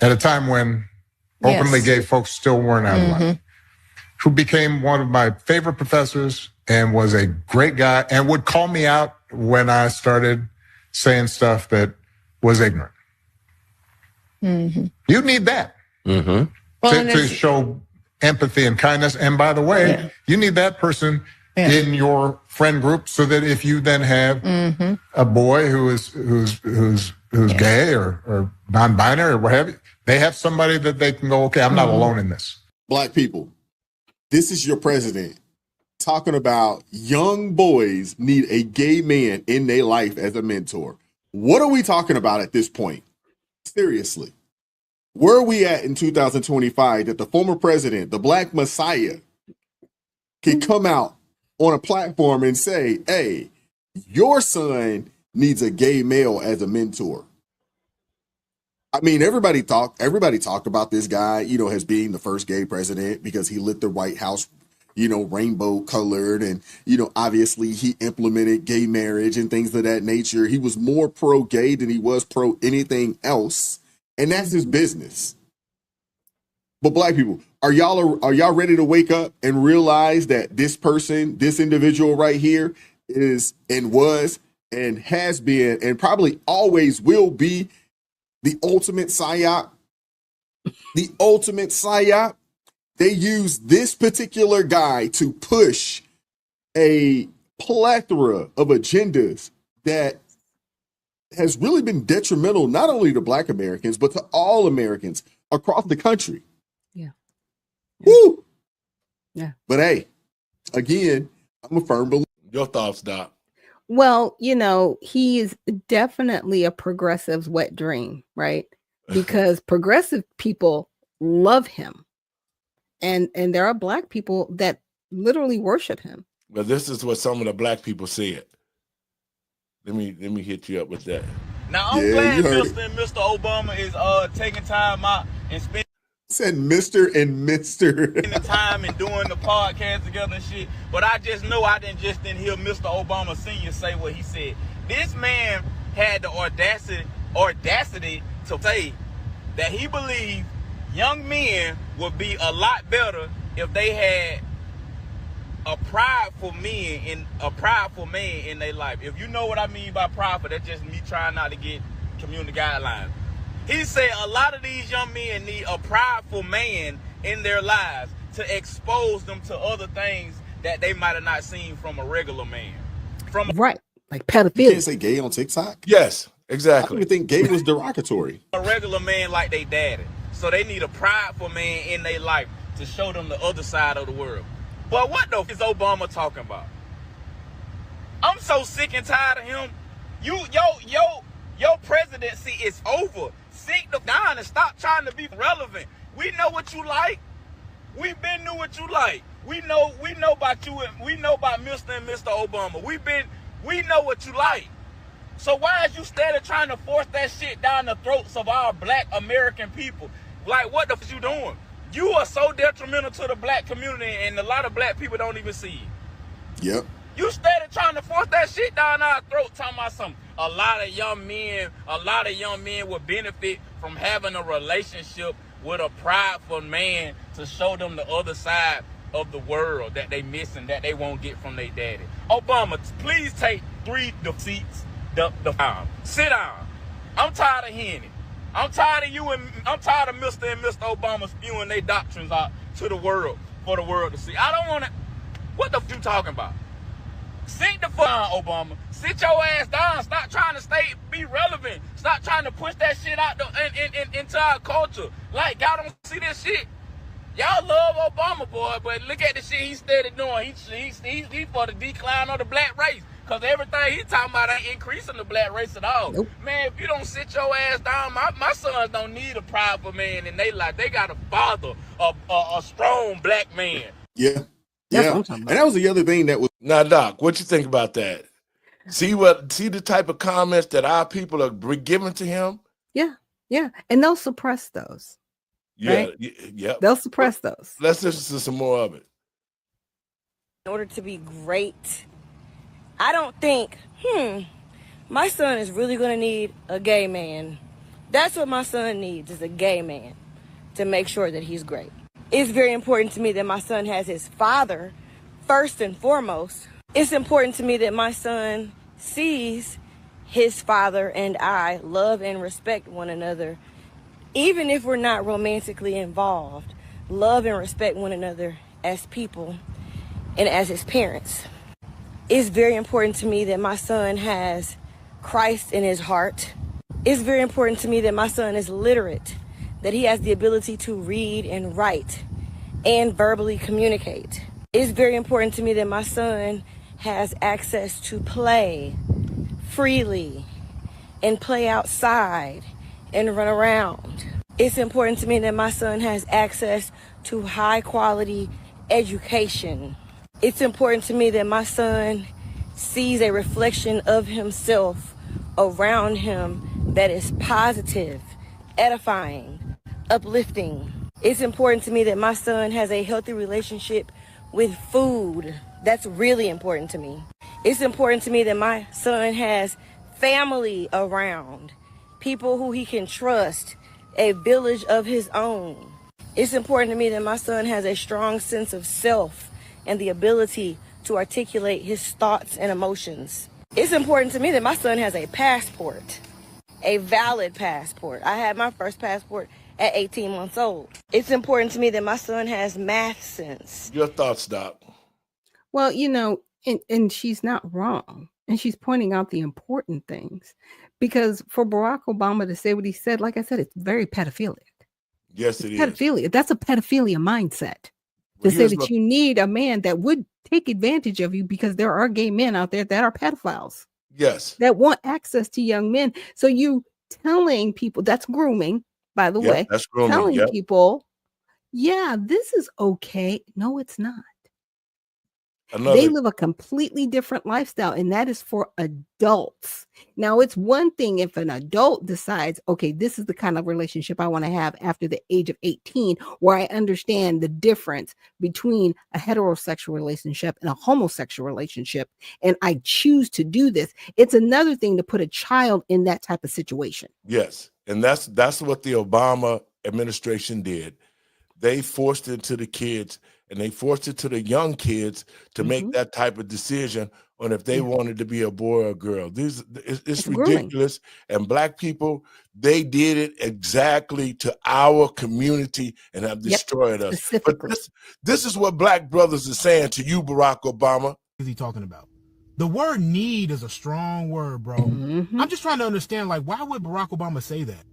at a time when openly gay folks still weren't out of line, who became one of my favorite professors and was a great guy and would call me out when I started saying stuff that was ignorant. You need that to show empathy and kindness. And by the way, you need that person in your friend group so that if you then have a boy who's gay or non-binary or what have you, they have somebody that they can go, okay, I'm not alone in this. Black people, this is your president talking about young boys need a gay man in their life as a mentor. What are we talking about at this point? Seriously. Where are we at in 2025 that the former president, the Black Messiah, can come out on a platform and say, hey, your son needs a gay male as a mentor? I mean, everybody talk about this guy, as being the first gay president because he lit the White House, rainbow colored. And, obviously he implemented gay marriage and things of that nature. He was more pro-gay than he was pro anything else. And that's his business. But black people, are y'all ready to wake up and realize that this person, this individual right here is and was and has been and probably always will be the ultimate psyop? The ultimate psyop. They use this particular guy to push a plethora of agendas that has really been detrimental not only to Black Americans, but to all Americans across the country. Yeah. Woo! Yeah. But hey, again, I'm a firm believer. Your thoughts, Doc? Well, he is definitely a progressive's wet dream, right? Because progressive people love him. And there are Black people that literally worship him. But this is what some of the Black people said. Let me hit you up with that. Now I'm glad Mr. Obama is taking time out and spending. Said Mr. and Mr. The time and doing the podcast together and shit. But I just know I didn't hear Mr. Obama Sr. say what he said. This man had the audacity to say that he believed young men would be a lot better if they had a prideful man in their life. If you know what I mean by prideful, that's just me trying not to get community guidelines. He said a lot of these young men need a prideful man in their lives to expose them to other things that they might have not seen from a regular man. Right, like pedophilia. You can't say gay on TikTok? Yes, exactly. I don't even think gay was derogatory. A regular man like they daddy. So they need a prideful man in their life to show them the other side of the world. But what the f is Obama talking about? I'm so sick and tired of him. Your presidency is over. Sit down and stop trying to be relevant. We know what you like. We been knew what you like. We know about you and we know about Mr. and Mr. Obama. We know what you like. So why is you steady trying to force that shit down the throats of our Black American people? Like, what the f is you doing? You are so detrimental to the Black community, and a lot of Black people don't even see it. Yep. You steady trying to force that shit down our throat, talking about something. A lot of young men will benefit from having a relationship with a prideful man to show them the other side of the world that they missing, that they won't get from their daddy. Obama, please take 3 seats. Sit down. I'm tired of hearing it. I'm tired of Mr. and Mr. Obama spewing their doctrines out to the world for the world to see. I don't want to. What the f you talking about? Sit the fuck down, Obama. Sit your ass down. Stop trying to be relevant. Stop trying to push that shit out into our culture. Like, y'all don't see this shit. Y'all love Obama, boy, but look at the shit he steady doing. He for the decline of the Black race. Because everything he talking about ain't increasing the Black race at all. Nope. Man, if you don't sit your ass down, my sons don't need a prideful man in their life. They got a father, a strong Black man. Yeah. Yeah. And that was the other thing that was. Now, Doc, what you think about that? See the type of comments that our people are giving to him? Yeah. Yeah. And they'll suppress those. Yeah, right? yep. They'll suppress those. Let's listen to some more of it. In order to be great, I don't think, my son is really going to need a gay man. That's what my son needs, is a gay man to make sure that he's great. It's very important to me that my son has his father first and foremost. It's important to me that my son sees his father and I love and respect one another, even if we're not romantically involved. Love and respect one another as people and as his parents. It's very important to me that my son has Christ in his heart. It's very important to me that my son is literate, that he has the ability to read and write and verbally communicate. It's very important to me that my son has access to play freely and play outside and run around. It's important to me that my son has access to high quality education. It's important to me that my son sees a reflection of himself around him that is positive, edifying, uplifting. It's important to me that my son has a healthy relationship with food. That's really important to me. It's important to me that my son has family around, people who he can trust, a village of his own. It's important to me that my son has a strong sense of self and the ability to articulate his thoughts and emotions. It's important to me that my son has a passport, a valid passport. I had my first passport at 18 months old. It's important to me that my son has math sense. Your thoughts, Doc. Well, and she's not wrong. And she's pointing out the important things. Because for Barack Obama to say what he said, like I said, it's very pedophilic. Yes, it is. Pedophilia. That's a pedophilia mindset. To say that you need a man that would take advantage of you, because there are gay men out there that are pedophiles. Yes. That want access to young men. So you telling people, that's grooming, by the way. That's grooming. Telling people, yeah, this is okay. No, it's not. They live a completely different lifestyle, and that is for adults. Now, it's one thing if an adult decides, okay, this is the kind of relationship I want to have after the age of 18, where I understand the difference between a heterosexual relationship and a homosexual relationship, and I choose to do this. It's another thing to put a child in that type of situation. Yes, and that's what the Obama administration did. They forced it to the kids, and they forced it to the young kids to make that type of decision on if they wanted to be a boy or a girl. It's ridiculous. And Black people, they did it exactly to our community and have destroyed us. But this is what Black brothers are saying to you, Barack Obama. What is he talking about? The word need is a strong word, bro. I'm just trying to understand, like, why would Barack Obama say that?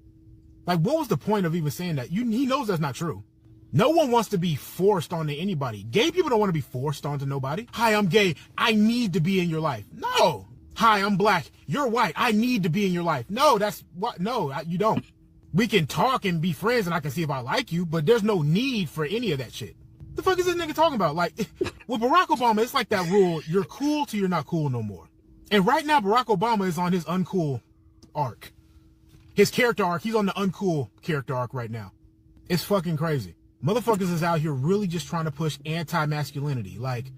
Like, what was the point of even saying that? He knows that's not true. No one wants to be forced onto anybody. Gay people don't want to be forced onto nobody. Hi, I'm gay. I need to be in your life. No. Hi, I'm Black. You're white. I need to be in your life. No, that's what? No, you don't. We can talk and be friends, and I can see if I like you, but there's no need for any of that shit. The fuck is this nigga talking about? Like, with Barack Obama, it's like that rule, you're cool till you're not cool no more. And right now, Barack Obama is on his uncool arc. His character arc, he's on the uncool character arc right now. It's fucking crazy. Motherfuckers is out here really just trying to push anti-masculinity. Like,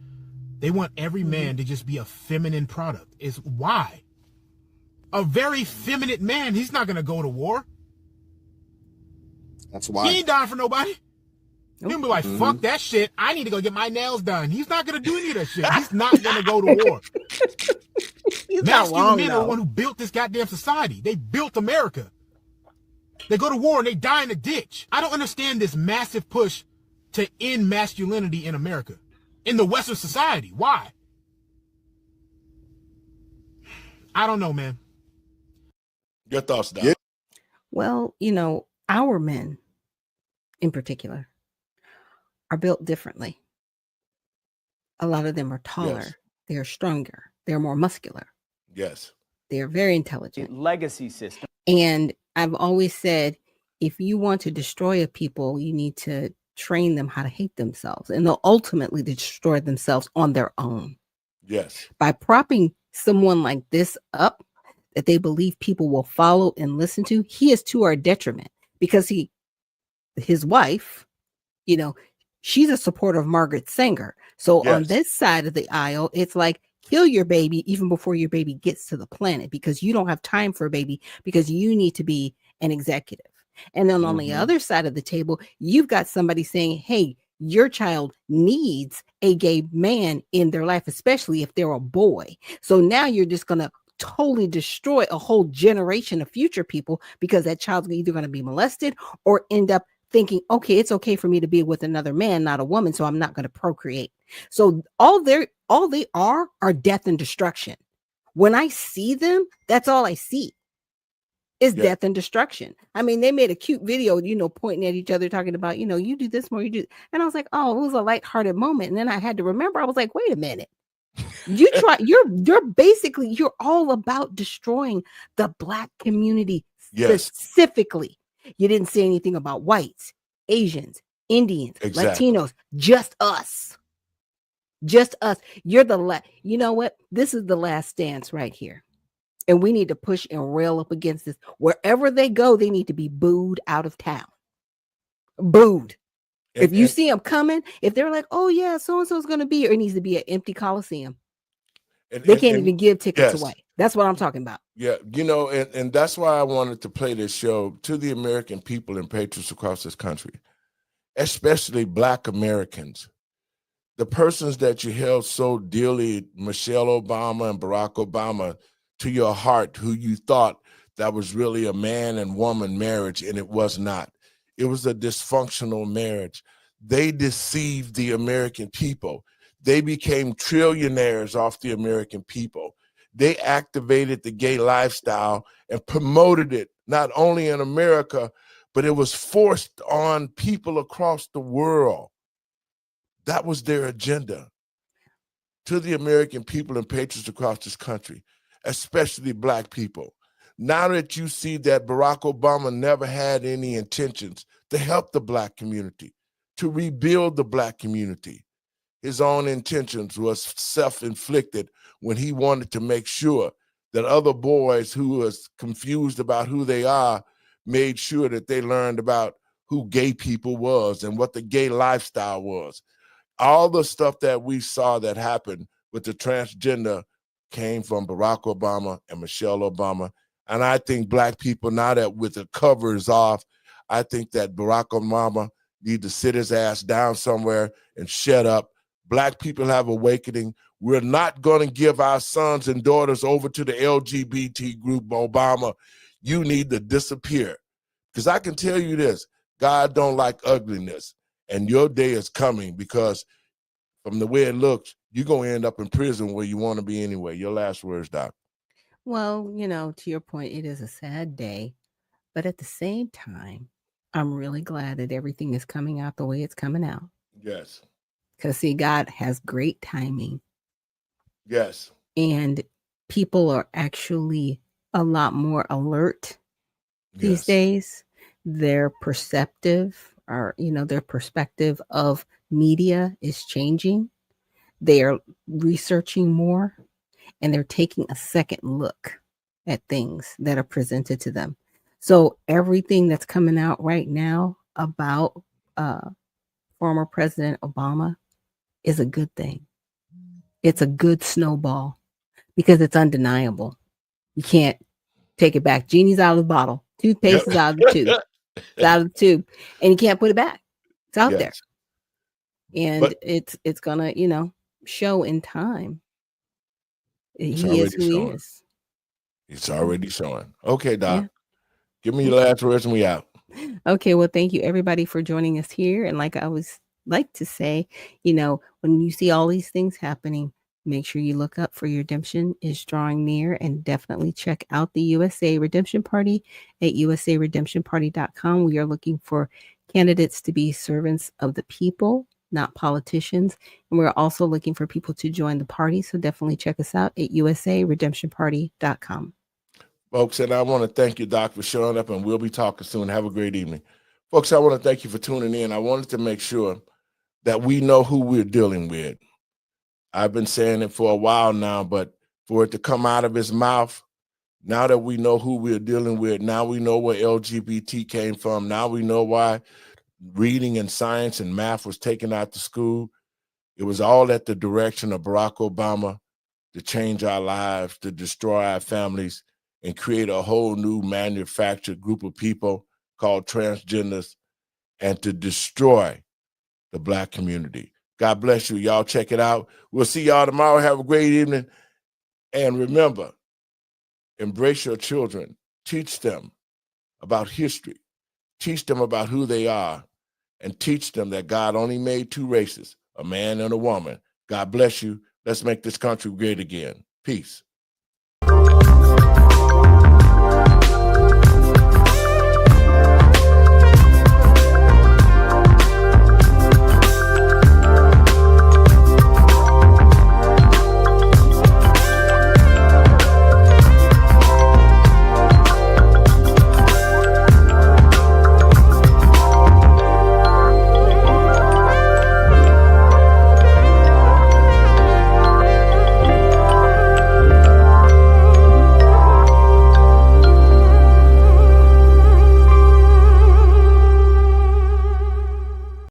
they want every man to just be a feminine product. It's why? A very feminine man, he's not going to go to war. That's why. He ain't dying for nobody. He'll be like, fuck that shit. I need to go get my nails done. He's not going to do any of that shit. He's not going to go to war. Masculine men are the one who built this goddamn society. They built America. They go to war and they die in a ditch. I don't understand this massive push to end masculinity in America, in the Western society. Why? I don't know, man. Your thoughts, Doc? Well, our men in particular are built differently. A lot of them are taller. Yes. They're stronger. They're more muscular. Yes. They're very intelligent. Legacy system. And I've always said, if you want to destroy a people, you need to train them how to hate themselves, and they'll ultimately destroy themselves on their own. Yes. By propping someone like this up that they believe people will follow and listen to, he is to our detriment, because the his wife, you know, she's a supporter of Margaret Sanger. So on Yes. this side of the aisle, it's like, kill your baby even before your baby gets to the planet, because you don't have time for a baby, because you need to be an executive. And then on the other side of the table, you've got somebody saying, hey, your child needs a gay man in their life, especially if they're a boy. So now you're just going to totally destroy a whole generation of future people, because that child's either going to be molested or end up thinking, okay, it's okay for me to be with another man, not a woman, so I'm not going to procreate. So all they are death and destruction. When I see them, that's all I see is death and destruction. I mean, they made a cute video, pointing at each other, talking about, you do this more, you do. And I was like, oh, it was a lighthearted moment. And then I had to remember, I was like, wait a minute. You're all about destroying the Black community specifically. You didn't say anything about whites, Asians, Indians, Latinos, just us. Just us. You're you know what? This is the last dance right here. And we need to push and rail up against this. Wherever they go, they need to be booed out of town. Booed. If you see them coming, if they're like, oh yeah, so-and-so's going to be here, it needs to be an empty Coliseum. They can't even give tickets away. That's what I'm talking about. Yeah, and that's why I wanted to play this show to the American people and patriots across this country, especially Black Americans. The persons that you held so dearly, Michelle Obama and Barack Obama, to your heart, who you thought that was really a man and woman marriage, and it was not. It was a dysfunctional marriage. They deceived the American people. They became trillionaires off the American people. They activated the gay lifestyle and promoted it, not only in America, but it was forced on people across the world. That was their agenda. To the American people and patriots across this country, especially Black people. Now that you see that Barack Obama never had any intentions to help the Black community, to rebuild the Black community, his own intentions was self-inflicted when he wanted to make sure that other boys who was confused about who they are made sure that they learned about who gay people was and what the gay lifestyle was. All the stuff that we saw that happened with the transgender came from Barack Obama and Michelle Obama. And I think Black people, now that with the covers off, I think that Barack Obama need to sit his ass down somewhere and shut up. Black people have awakening. We're not going to give our sons and daughters over to the LGBT group, Obama. You need to disappear. Because I can tell you this, God don't like ugliness. And your day is coming, because from the way it looks, you're going to end up in prison where you want to be anyway. Your last words, Doc. Well, to your point, it is a sad day. But at the same time, I'm really glad that everything is coming out the way it's coming out. Yes. Because, see, God has great timing. Yes. And people are actually a lot more alert these days. They're perceptive, or, their perspective of media is changing. They are researching more, and they're taking a second look at things that are presented to them. So everything that's coming out right now about former President Obama is a good thing. It's a good snowball, because it's undeniable. You can't take it back. Genie's out of the bottle. Toothpaste is out of the tube. It's out of the tube. And you can't put it back. It's out there. And it's gonna, show in time. He is who he is. It's already showing. Okay, Doc. Yeah. Give me your last words and we out. Okay, well, thank you everybody for joining us here. And like I always like to say, when you see all these things happening, make sure you look up, for your redemption is drawing near, and definitely check out the USA Redemption Party at usaredemptionparty.com. We are looking for candidates to be servants of the people, not politicians. And we're also looking for people to join the party. So definitely check us out at usaredemptionparty.com. Folks, and I want to thank you, Doc, for showing up, and we'll be talking soon. Have a great evening. Folks, I want to thank you for tuning in. I wanted to make sure that we know who we're dealing with. I've been saying it for a while now, but for it to come out of his mouth, now that we know who we're dealing with, now we know where LGBT came from, now we know why reading and science and math was taken out to school. It was all at the direction of Barack Obama to change our lives, to destroy our families, and create a whole new manufactured group of people called transgenders, and to destroy the Black community. God bless you. Y'all check it out. We'll see y'all tomorrow. Have a great evening. And remember, embrace your children. Teach them about history. Teach them about who they are. And teach them that God only made two races, a man and a woman. God bless you. Let's make this country great again. Peace.